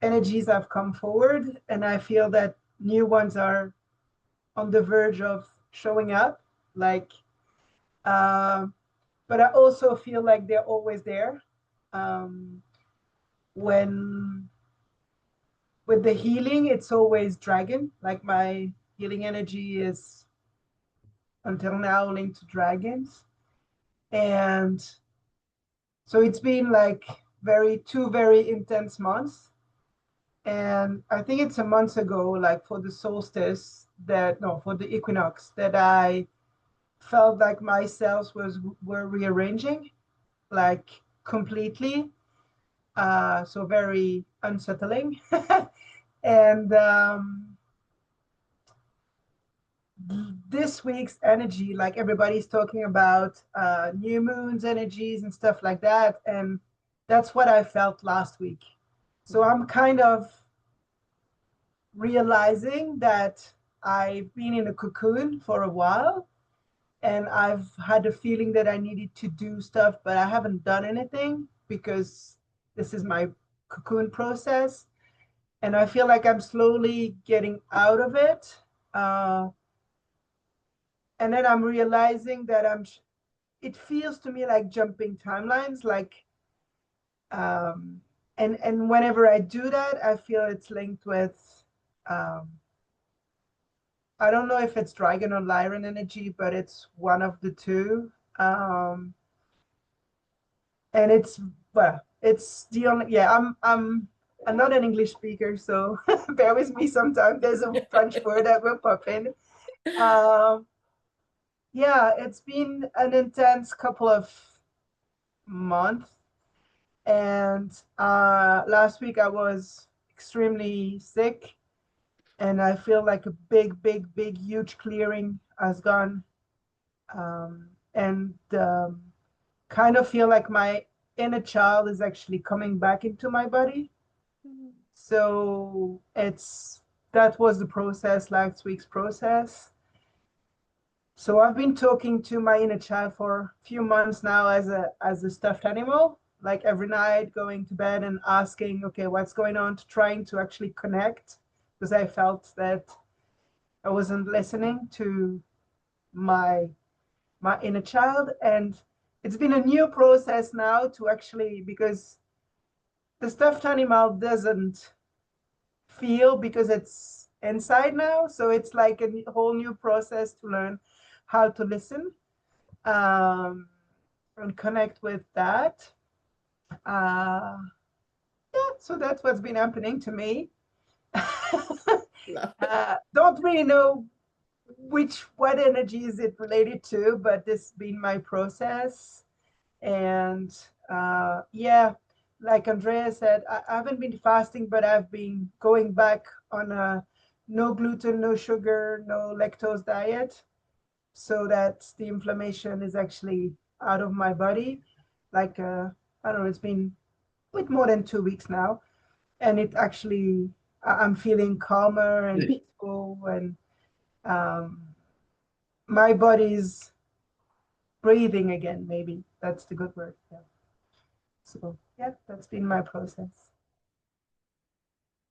energies have come forward, and I feel that new ones are on the verge of showing up. Like, but I also feel like they're always there. When with the healing, it's always dragon. Like my healing energy is until now linked to dragons. And so it's been like two very intense months. And I think it's a month ago, like for the solstice for the equinox, that I felt like my cells were rearranging, like completely. So very unsettling. And this week's energy, like everybody's talking about new moons energies and stuff like that, and that's what I felt last week. So I'm kind of realizing that I've been in a cocoon for a while, and I've had a feeling that I needed to do stuff, but I haven't done anything because this is my cocoon process, and I feel like I'm slowly getting out of it. And then I'm realizing that it feels to me like jumping timelines, like and whenever I do that, I feel it's linked with I don't know if it's dragon or Lyran energy, but it's one of the two. And it's, well, it's the only, yeah, I'm not an English speaker, so bear with me sometimes. There's a French word that will pop in. Yeah, it's been an intense couple of months. And last week I was extremely sick, and I feel like a big, big, big, huge clearing has gone. And kind of feel like my inner child is actually coming back into my body. So that was the process, last week's process. So I've been talking to my inner child for a few months now as a stuffed animal, like every night going to bed and asking, okay, what's going on, to trying to actually connect, because I felt that I wasn't listening to my inner child. And it's been a new process now to actually, because the stuffed animal doesn't feel because it's inside now. So it's like a whole new process to learn how to listen and connect with that. Yeah, so that's what's been happening to me. Don't really know what energy is it related to, but this has been my process. And yeah, like Andrea said, I haven't been fasting, but I've been going back on a no gluten, no sugar, no lactose diet, so that the inflammation is actually out of my body. Like, I don't know, it's been a bit more than 2 weeks now. And it actually, I'm feeling calmer and peaceful, and my body's breathing again, maybe. That's the good word. Yeah. So yeah, that's been my process.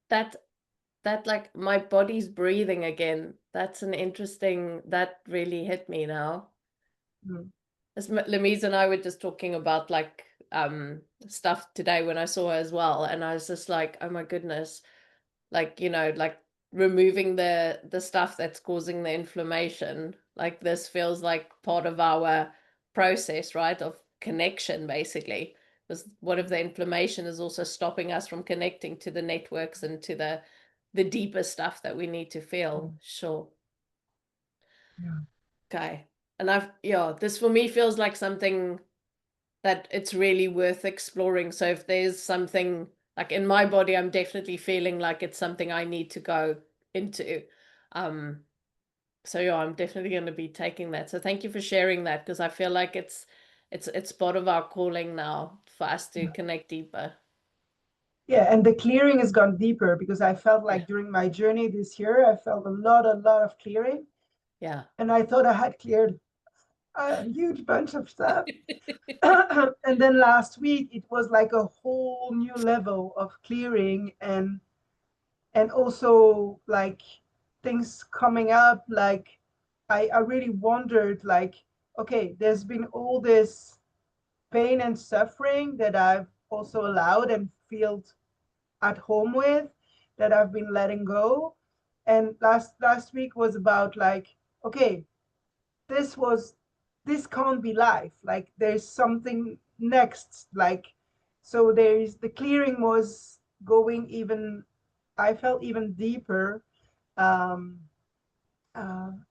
That like my body's breathing again. That's an interesting, that really hit me now. As Lemise and I were just talking about like stuff today when I saw her as well, and I was just like, oh my goodness, like, you know, like removing the stuff that's causing the inflammation, like this feels like part of our process, right, of connection, basically. Because what if the inflammation is also stopping us from connecting to the networks and to the deeper stuff that we need to feel? Sure. Yeah. Okay. And this for me feels like something that it's really worth exploring. So if there's something like in my body, I'm definitely feeling like it's something I need to go into. So yeah, I'm definitely going to be taking that. So thank you for sharing that, because I feel like it's part of our calling now for us to connect deeper. Yeah, and the clearing has gone deeper, because I felt like during my journey this year, I felt a lot of clearing. Yeah. And I thought I had cleared a huge bunch of stuff. And then last week, it was like a whole new level of clearing, and also like things coming up. Like I really wondered, like, okay, there's been all this pain and suffering that I've also allowed and feel at home with, that I've been letting go. And last week was about like, okay, this can't be life. Like there's something next. Like, so there's the clearing was going even, I felt even deeper. Um,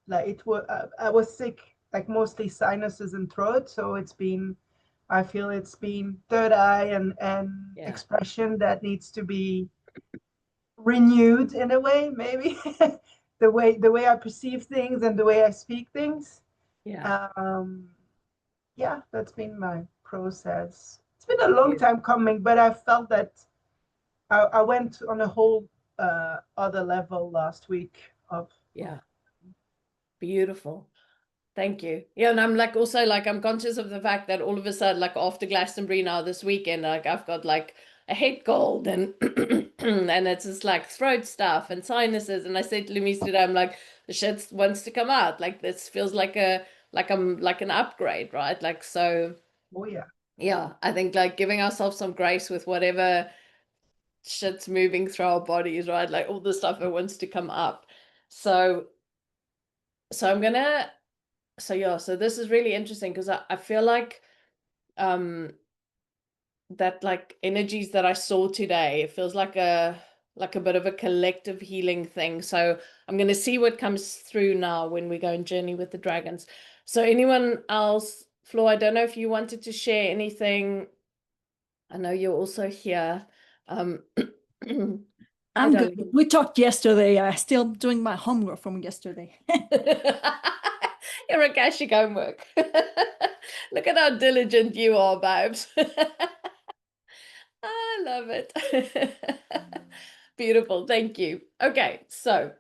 like it was, I was sick, like mostly sinuses and throat. So I feel it's been third eye and expression that needs to be renewed in a way, maybe. the way I perceive things and the way I speak things. Yeah. Yeah, that's been my process. It's been a long time coming, but I felt that I went on a whole other level last week of Beautiful. Thank you. Yeah, and I'm like also like I'm conscious of the fact that all of a sudden, like after Glastonbury now this weekend, like I've got like a head cold and and it's just like throat stuff and sinuses. And I said to Lumis today, I'm like, the shit wants to come out. Like this feels like I'm like an upgrade, right? Like so. Oh yeah. Yeah, I think like giving ourselves some grace with whatever shit's moving through our bodies, right? Like all the stuff that wants to come up. So I'm gonna So yeah, so this is really interesting because I feel like that like energies that I saw today, it feels like a bit of a collective healing thing. So I'm going to see what comes through now when we go and journey with the dragons. So anyone else, Flo, I don't know if you wanted to share anything. I know you're also here. I'm good. We talked yesterday. I'm still doing my homework from yesterday. Your Akashic homework. Look at how diligent you are, babes. I love it. Beautiful. Thank you. Okay, so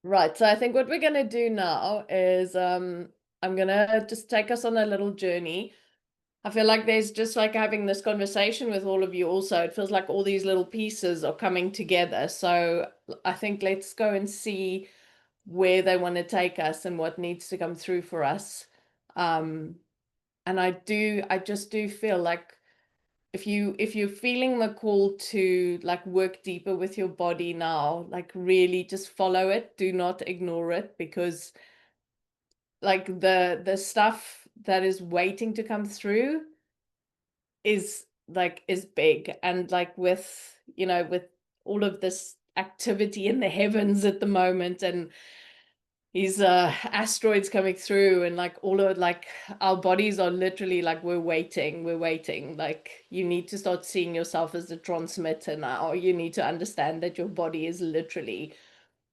right. So I think what we're gonna do now is I'm gonna just take us on a little journey. I feel like there's just like having this conversation with all of you also. It feels like all these little pieces are coming together. So I think let's go and see where they want to take us and what needs to come through for us. And I just do feel like if you're feeling the call to like work deeper with your body now, like really just follow it. Do not ignore it, because like the stuff that is waiting to come through is big. And like with, you know, with all of this activity in the heavens at the moment, and these asteroids coming through, and like all of like our bodies are literally like we're waiting. Like you need to start seeing yourself as the transmitter now. You need to understand that your body is literally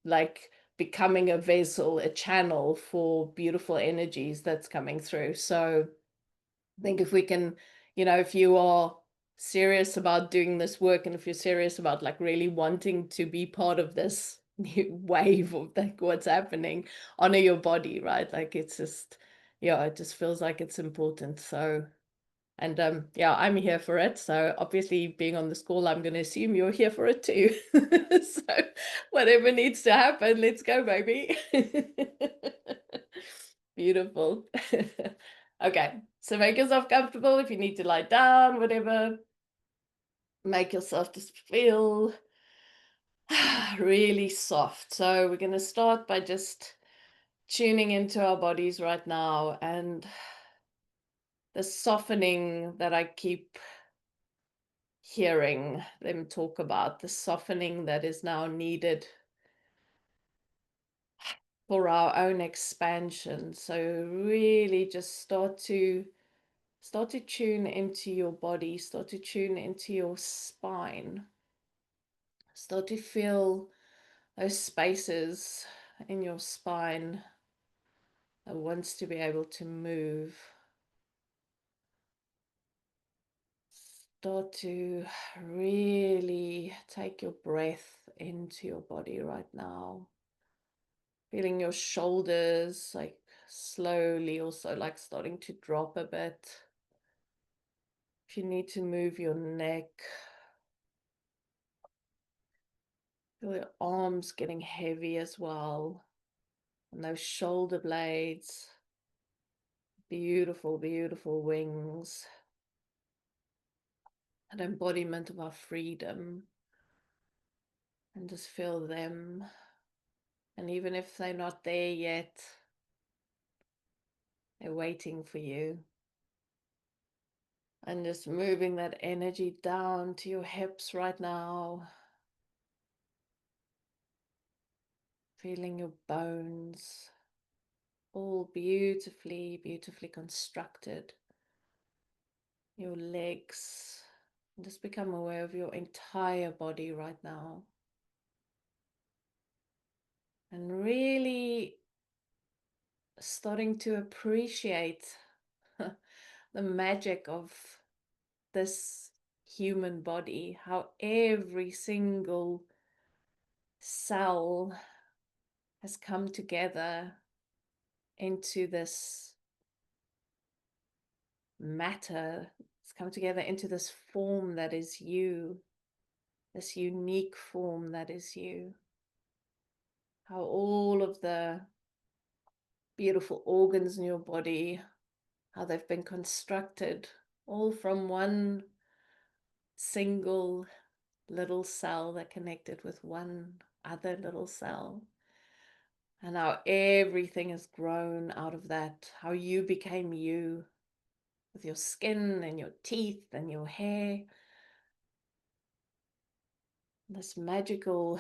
like becoming a vessel, a channel for beautiful energies that's coming through. So I think if we can, you know, if you are serious about doing this work, and if you're serious about like really wanting to be part of this new wave of like what's happening, honor your body, right? Like it's just, yeah, it just feels like it's important. So, and yeah, I'm here for it. So obviously being on this call, I'm going to assume you're here for it too. So whatever needs to happen, let's go, baby. Beautiful. Okay, so make yourself comfortable. If you need to lie down, whatever, make yourself just feel really soft. So we're going to start by just tuning into our bodies right now, and the softening that I keep hearing them talk about, the softening that is now needed for our own expansion. So really just start to tune into your body, start to tune into your spine, start to feel those spaces in your spine that wants to be able to move. Start to really take your breath into your body right now. Feeling your shoulders like slowly also like starting to drop a bit. If you need to move your neck, feel your arms getting heavy as well. And those shoulder blades, beautiful, beautiful wings. An embodiment of our freedom. And just feel them. And even if they're not there yet, they're waiting for you. And just moving that energy down to your hips right now. Feeling your bones all beautifully, beautifully constructed. Your legs. And just become aware of your entire body right now. And really starting to appreciate the magic of this human body, how every single cell has come together into this matter. It's come together into this form that is you, this unique form that is you. How all of the beautiful organs in your body, how they've been constructed all from one single little cell that connected with one other little cell. and how everything has grown out of that, how you became you with your skin and your teeth and your hair. This magical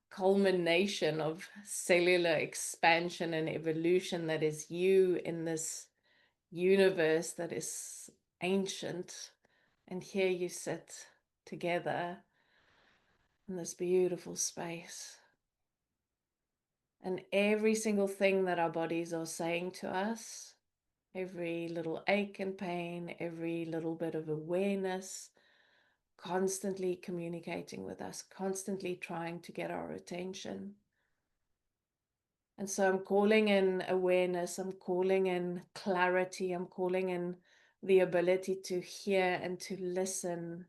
culmination of cellular expansion and evolution that is you in this universe that is ancient. And here you sit together in this beautiful space. And every single thing that our bodies are saying to us, every little ache and pain, every little bit of awareness, constantly communicating with us, constantly trying to get our attention. And so I'm calling in awareness, I'm calling in clarity, I'm calling in the ability to hear and to listen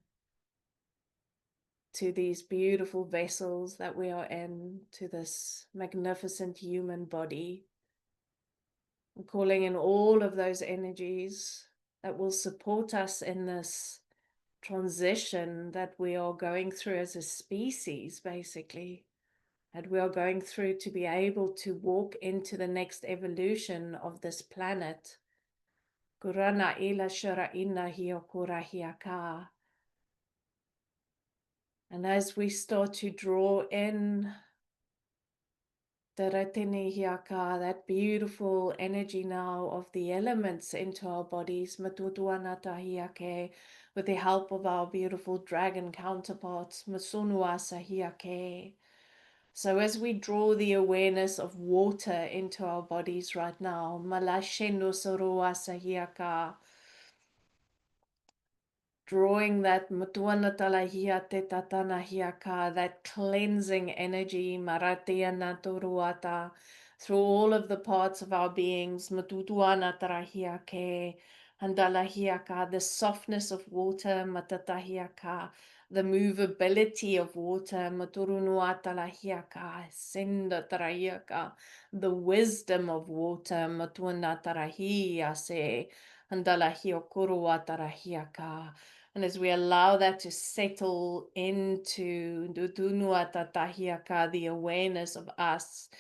to these beautiful vessels that we are in, to this magnificent human body. I'm calling in all of those energies that will support us in this transition that we are going through as a species, basically, that we are going through to be able to walk into the next evolution of this planet. Kurana ila shara ina hiokura hiaka. And as we start to draw in that beautiful energy now of the elements into our bodies, with the help of our beautiful dragon counterparts, so as we draw the awareness of water into our bodies right now, drawing that that cleansing energy through all of the parts of our beings, the softness of water, the movability of water, the wisdom of water, and as we allow that to settle into the awareness of us,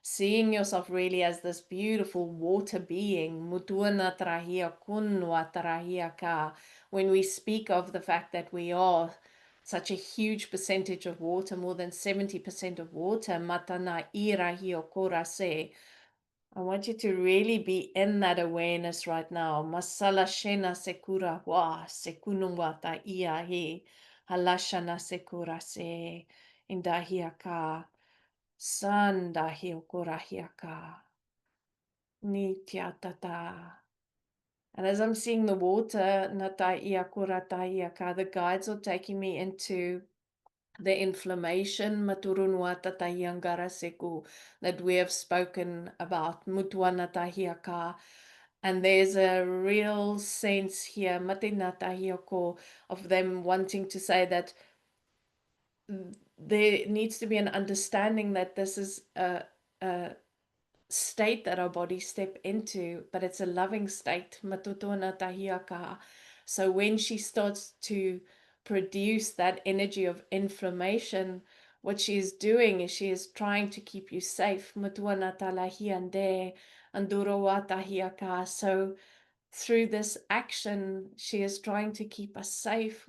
seeing yourself really as this beautiful water being, when we speak of the fact that we are such a huge percentage of water, more than 70% of water, I want you to really be in that awareness right now. Masala shena sekura wa sekunumwata iahi halashana sekura se indahiaka sandahiokurahiaka nitiatata. And as I'm seeing the water, nata iakuratahiaka, the guides are taking me into the inflammation that we have spoken about, and there's a real sense here of them wanting to say that there needs to be an understanding that this is a state that our bodies step into, but it's a loving state. So when she starts to produce that energy of inflammation, what she is doing is she is trying to keep you safe. So through this action, she is trying to keep us safe.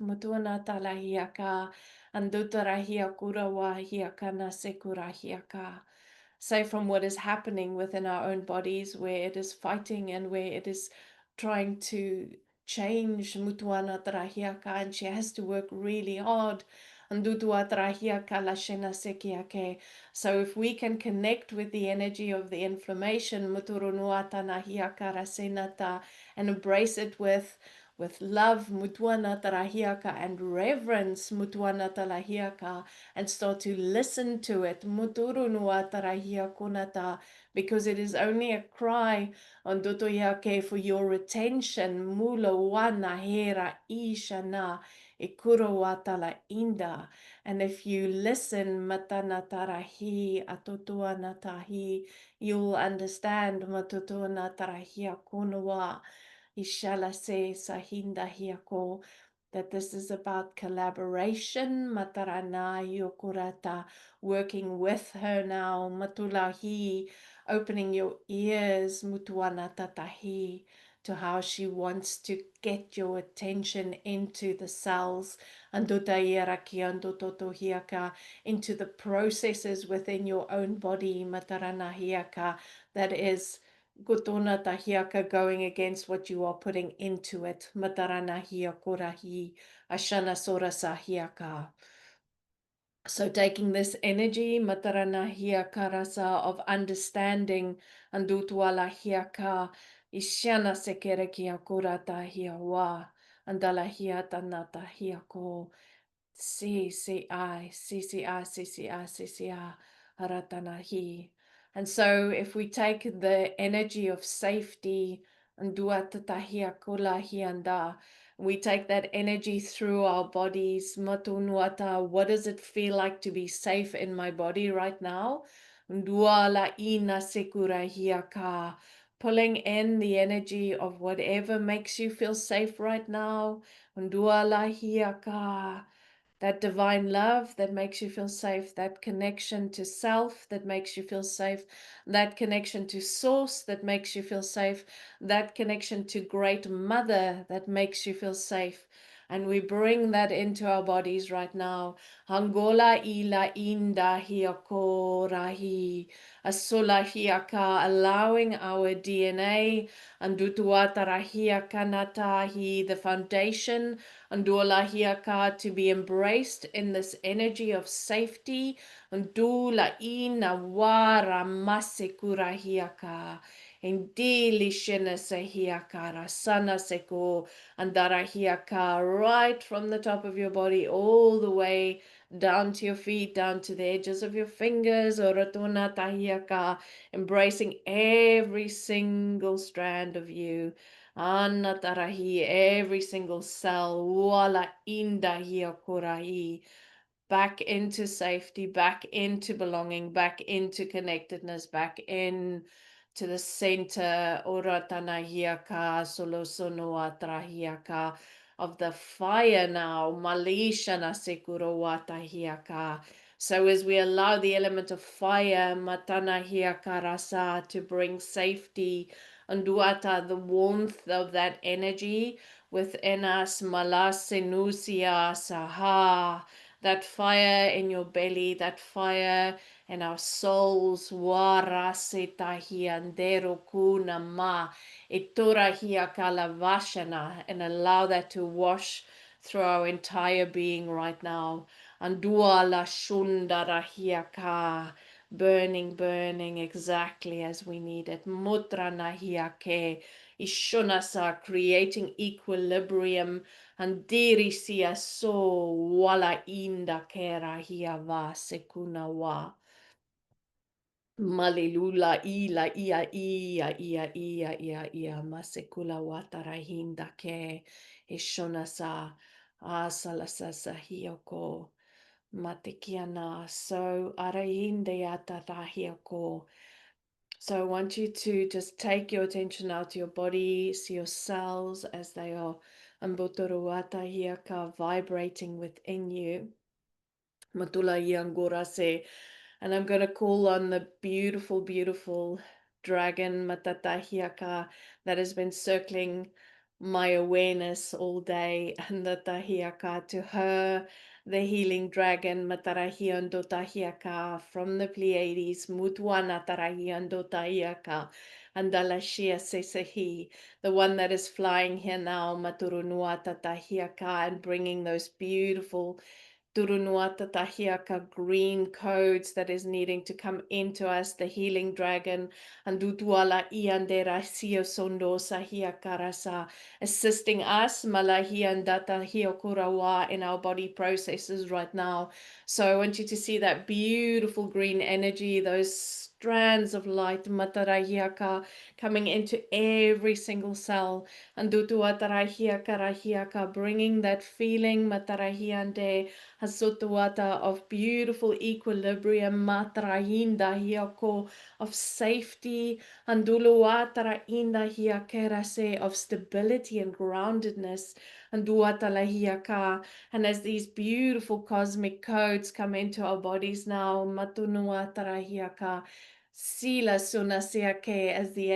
Say from what is happening within our own bodies, where it is fighting and where it is trying to change, and she has to work really hard. So if we can connect with the energy of the inflammation and embrace it with love and reverence and start to listen to it because it is only a cry for your attention mula wana hera ishana ikurawatala inda. And if you listen matanatarahi atotuanatahi, you'll understand matutuanatarahi akunawa ishala se sahinda hiako that this is about collaboration, matarana yokurata, working with her now, matulahi, opening your ears, mutuana tatahi, to how she wants to get your attention into the cells, into the processes within your own body, mataranahiaka, that is Gotona tahiaka, going against what you are putting into it. Matarana hiakorahi, ashana sora sahiaka. So taking this energy, matarana hiakarasa, of understanding, andutuala hiaka, ishana sekere kiakurata hiawa, andala hiatanata hiako. CCI, CCI, CCI, CCI, Haratanahi. And so if we take the energy of safety, and we take that energy through our bodies, matunuata, what does it feel like to be safe in my body right now? Nduala ina sekurahiaka, pulling in the energy of whatever makes you feel safe right now. Nduala hiaka, that divine love that makes you feel safe, that connection to self that makes you feel safe, that connection to source that makes you feel safe, that connection to great mother that makes you feel safe. And we bring that into our bodies right now. Hangola ila inda hiakorahi, asula hiaka, allowing our DNA, andutuatara hiakanatahi, the foundation, Andula hiaka, to be embraced in this energy of safety. Andula ina wara masekura hiaka. Indili shina sehiaka, rasana seko, andara hiaka, right from the top of your body all the way down to your feet, down to the edges of your fingers, oratuna tahiaka, embracing every single strand of you. Anatarahi, every single cell, wala inda korahi, back into safety, back into belonging, back into connectedness, back in to the center, oratanahiaka, solosonoatrahiaka, of the fire now, malishana sekurowatahiaka. So as we allow the element of fire, matanahiaka rasa, to bring safety, Anduata, the warmth of that energy within us, malasenusia saha, that fire in your belly, that fire in our souls, warasetahiandero kuna ma, itorahia kalavashana, and allow that to wash through our entire being right now. Andua la shundarahiaka, burning, burning exactly as we need it. Mutra nahiake, ishunasa, creating equilibrium. Andiri sia so wala inda kera hiava sekuna wa. Malilula ila ia masekula watarahinda ke ishunasa asalasa sahioko. Matikiana, so arahinde atatahiako. So I want you to just take your attention out to your body, see your cells as they are ambotoruatahiaka, vibrating within you. Matula yangorase. And I'm going to call on the beautiful, beautiful dragon Matatahiaka that has been circling my awareness all day. And the Tahiaka, to her, the healing dragon Matarahiandotahiaka from the Pleiades, Mutwana Tarahiandotahiaka, and Dalashia Sesehi, the one that is flying here now, Maturunuata Tahiaka, and bringing those beautiful Turunuata Tahiaka green codes that is needing to come into us, the healing dragon, and Dutuala Iandera Sio Sondo Sahiakarasa, assisting us, Malahiandata Hiokurawa, in our body processes right now. So I want you to see that beautiful green energy, those strands of light, matarahiaka, coming into every single cell. And dutuatarahiaka, bringing that feeling, matarahiande, hasutuata, of beautiful equilibrium, matarahinda hiako, of safety, and duluatarahinda hiakerase, of stability and groundedness, and duatalahiaka. And as these beautiful cosmic codes come into our bodies now, matunua tarahiaka, sila sunasiake, as the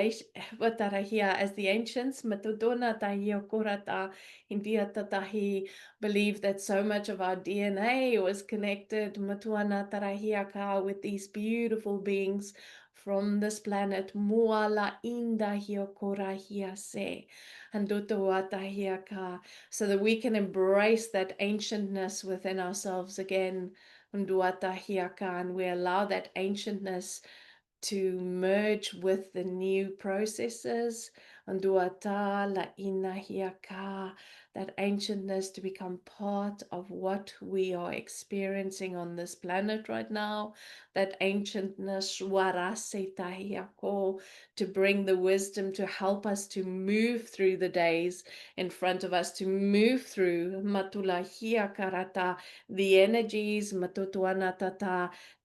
ancients, matudona tahiokurata, india tatahi, believe that so much of our DNA was connected, matuana tarahiaka, with these beautiful beings from this planet, muala inda hiokorahiase, and dutuatahiaka, so that we can embrace that ancientness within ourselves again. And we allow that ancientness to merge with the new processes, and that ancientness to become part of what we are experiencing on this planet right now, that ancientness to bring the wisdom to help us to move through the days in front of us, to move through the energies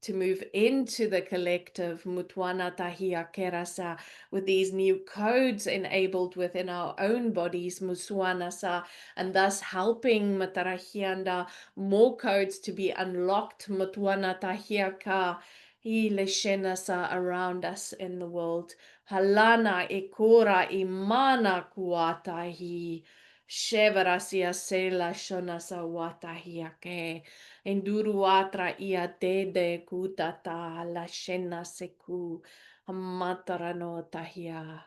to move into the collective Mutwana Tahia Kerasa, with these new codes enabled within our own bodies, Muswanasa, and thus helping Matarahianda more codes to be unlocked, Mutwana Tahiaka, Ileshenasa, around us in the world. Halana Ikura Imana Kuatahi. Shevarasia Sela Shonasa Watahiake. Enduruatra ia dede kutata la shena seku amatarano tahia.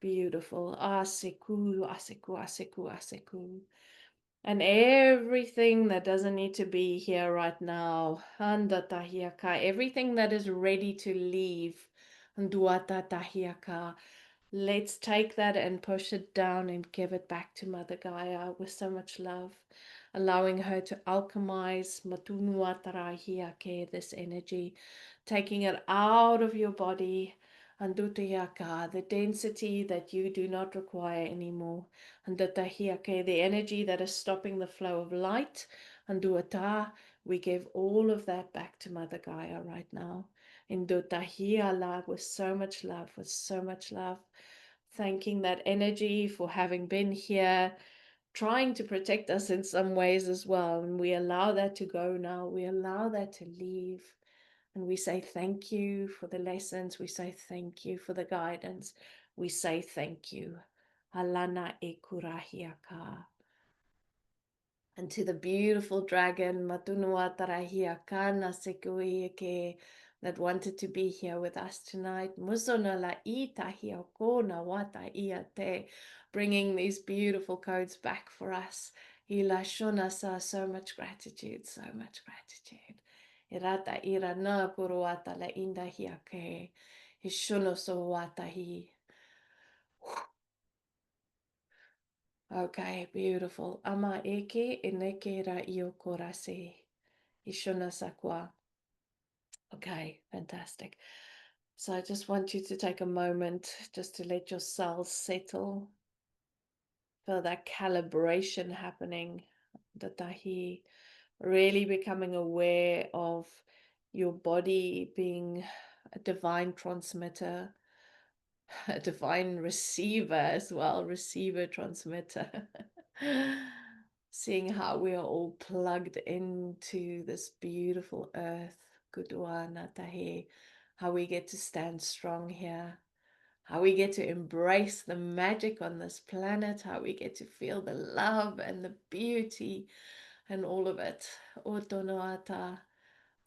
Beautiful. Aseku, aseku, aseku, aseku. And everything that doesn't need to be here right now, anda tahiaka, everything that is ready to leave, nduata tahiaka. Let's take that and push it down and give it back to Mother Gaia with so much love, allowing her to alchemize matunuatarahiake, this energy, taking it out of your body, andutayaka, the density that you do not require anymore, andutahiake, the energy that is stopping the flow of light, anduata, we give all of that back to Mother Gaia right now. In Dotahiala, with so much love, with so much love, thanking that energy for having been here, trying to protect us in some ways as well. And we allow that to go now. We allow that to leave. And we say thank you for the lessons. We say thank you for the guidance. We say thank you. Alana ekurahiaka. And to the beautiful dragon, Matunua Tarahiakana Sekuike, that wanted to be here with us tonight. Musona la ita hiokona wata iate, bringing these beautiful codes back for us. Ila shonasa, so much gratitude, so much gratitude. Irata ira na kuruata la inda hiake. Hishonoso wata hi. Okay, beautiful. Ama eke eneke ra io korase. Ishona sakwa. Okay, fantastic. So I just want you to take a moment just to let your cells settle. Feel that calibration happening. Datahi, really becoming aware of your body being a divine transmitter, a divine receiver as well, receiver transmitter. Seeing how we are all plugged into this beautiful earth, Kudua Natahe, how we get to stand strong here, how we get to embrace the magic on this planet, how we get to feel the love and the beauty and all of it. Otonoata,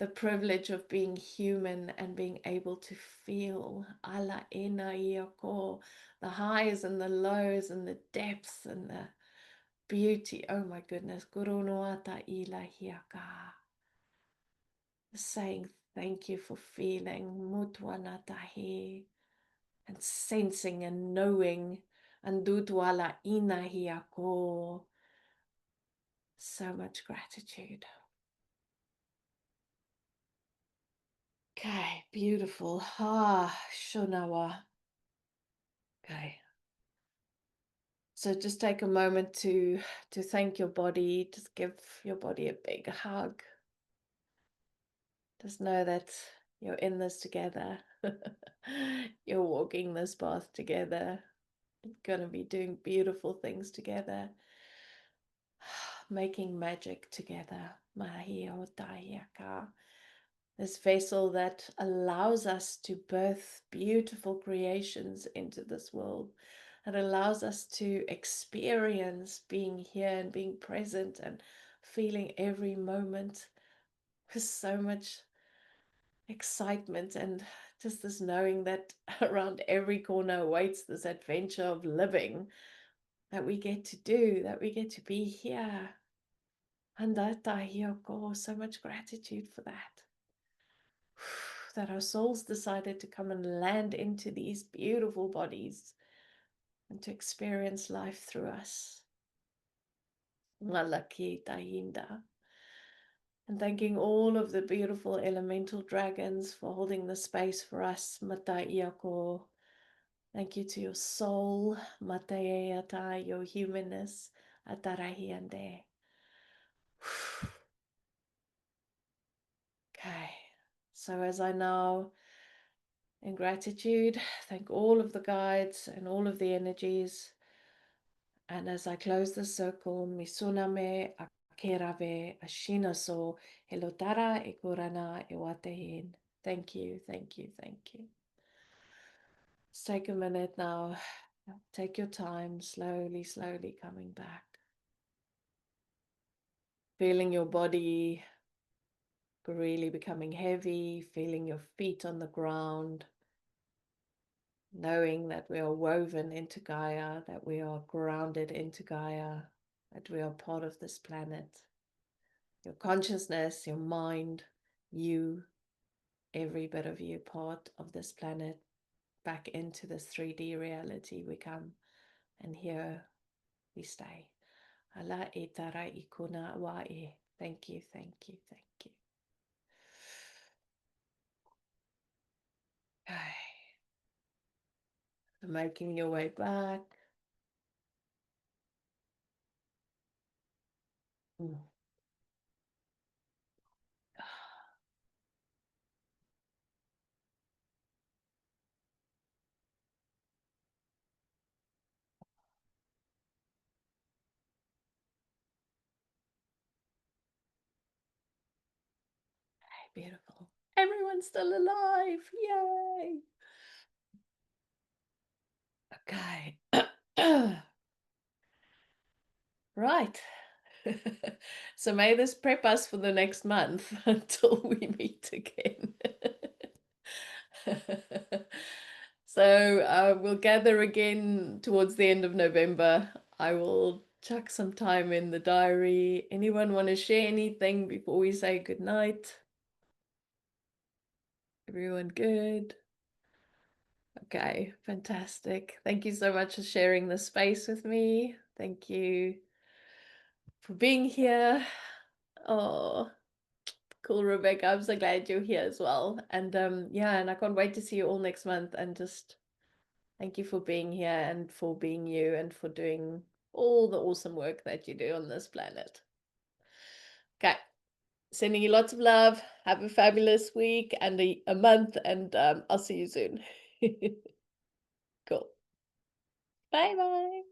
the privilege of being human and being able to feel ala ena ioko, the highs and the lows and the depths and the beauty. Oh my goodness. Gurunoata ila hiaka. Saying thank you for feeling mutwanatahi and sensing and knowing and dutwala ina hiako. So much gratitude. Okay, beautiful. Ah, shonawa. Okay. So just take a moment to thank your body. Just give your body a big hug. Just know that you're in this together. You're walking this path together. You're going to be doing beautiful things together. Making magic together. Mahi o tahiaka. This vessel that allows us to birth beautiful creations into this world. It allows us to experience being here and being present and feeling every moment with so much excitement and just this knowing that around every corner awaits this adventure of living that we get to do, that we get to be here. And so much gratitude for that. That our souls decided to come and land into these beautiful bodies and to experience life through us. Malaki Tahinda. And thanking all of the beautiful elemental dragons for holding the space for us. Mata Iako. Thank you to your soul. Matae ata, your humanness. Atarahiande. Okay. So as I now, in gratitude, thank all of the guides and all of the energies. And as I close the circle, misuname akerave ashinaso helotara ekurana ewatehin. Thank you, thank you, thank you. Let's take a minute now. Take your time, slowly, slowly coming back. Feeling your body really becoming heavy, feeling your feet on the ground. Knowing that we are woven into Gaia, that we are grounded into Gaia, that we are part of this planet. Your consciousness, your mind, you, every bit of you, part of this planet, back into this 3D reality we come, and here we stay. Ala etara ikuna wae. Thank you, thank you, thank you. Okay. Making your way back. Beautiful. Everyone's still alive. Yay. Okay. Right. So may this prep us for the next month until we meet again. So we'll gather again towards the end of November. I will chuck some time in the diary. Anyone want to share anything before we say goodnight? Everyone good? Okay, fantastic. Thank you so much for sharing the space with me. Thank you for being here. Oh, cool, Rebecca. I'm so glad you're here as well. And yeah, and I can't wait to see you all next month. And just thank you for being here and for being you and for doing all the awesome work that you do on this planet. Okay, sending you lots of love. Have a fabulous week and a month, and I'll see you soon. Cool. Bye-bye.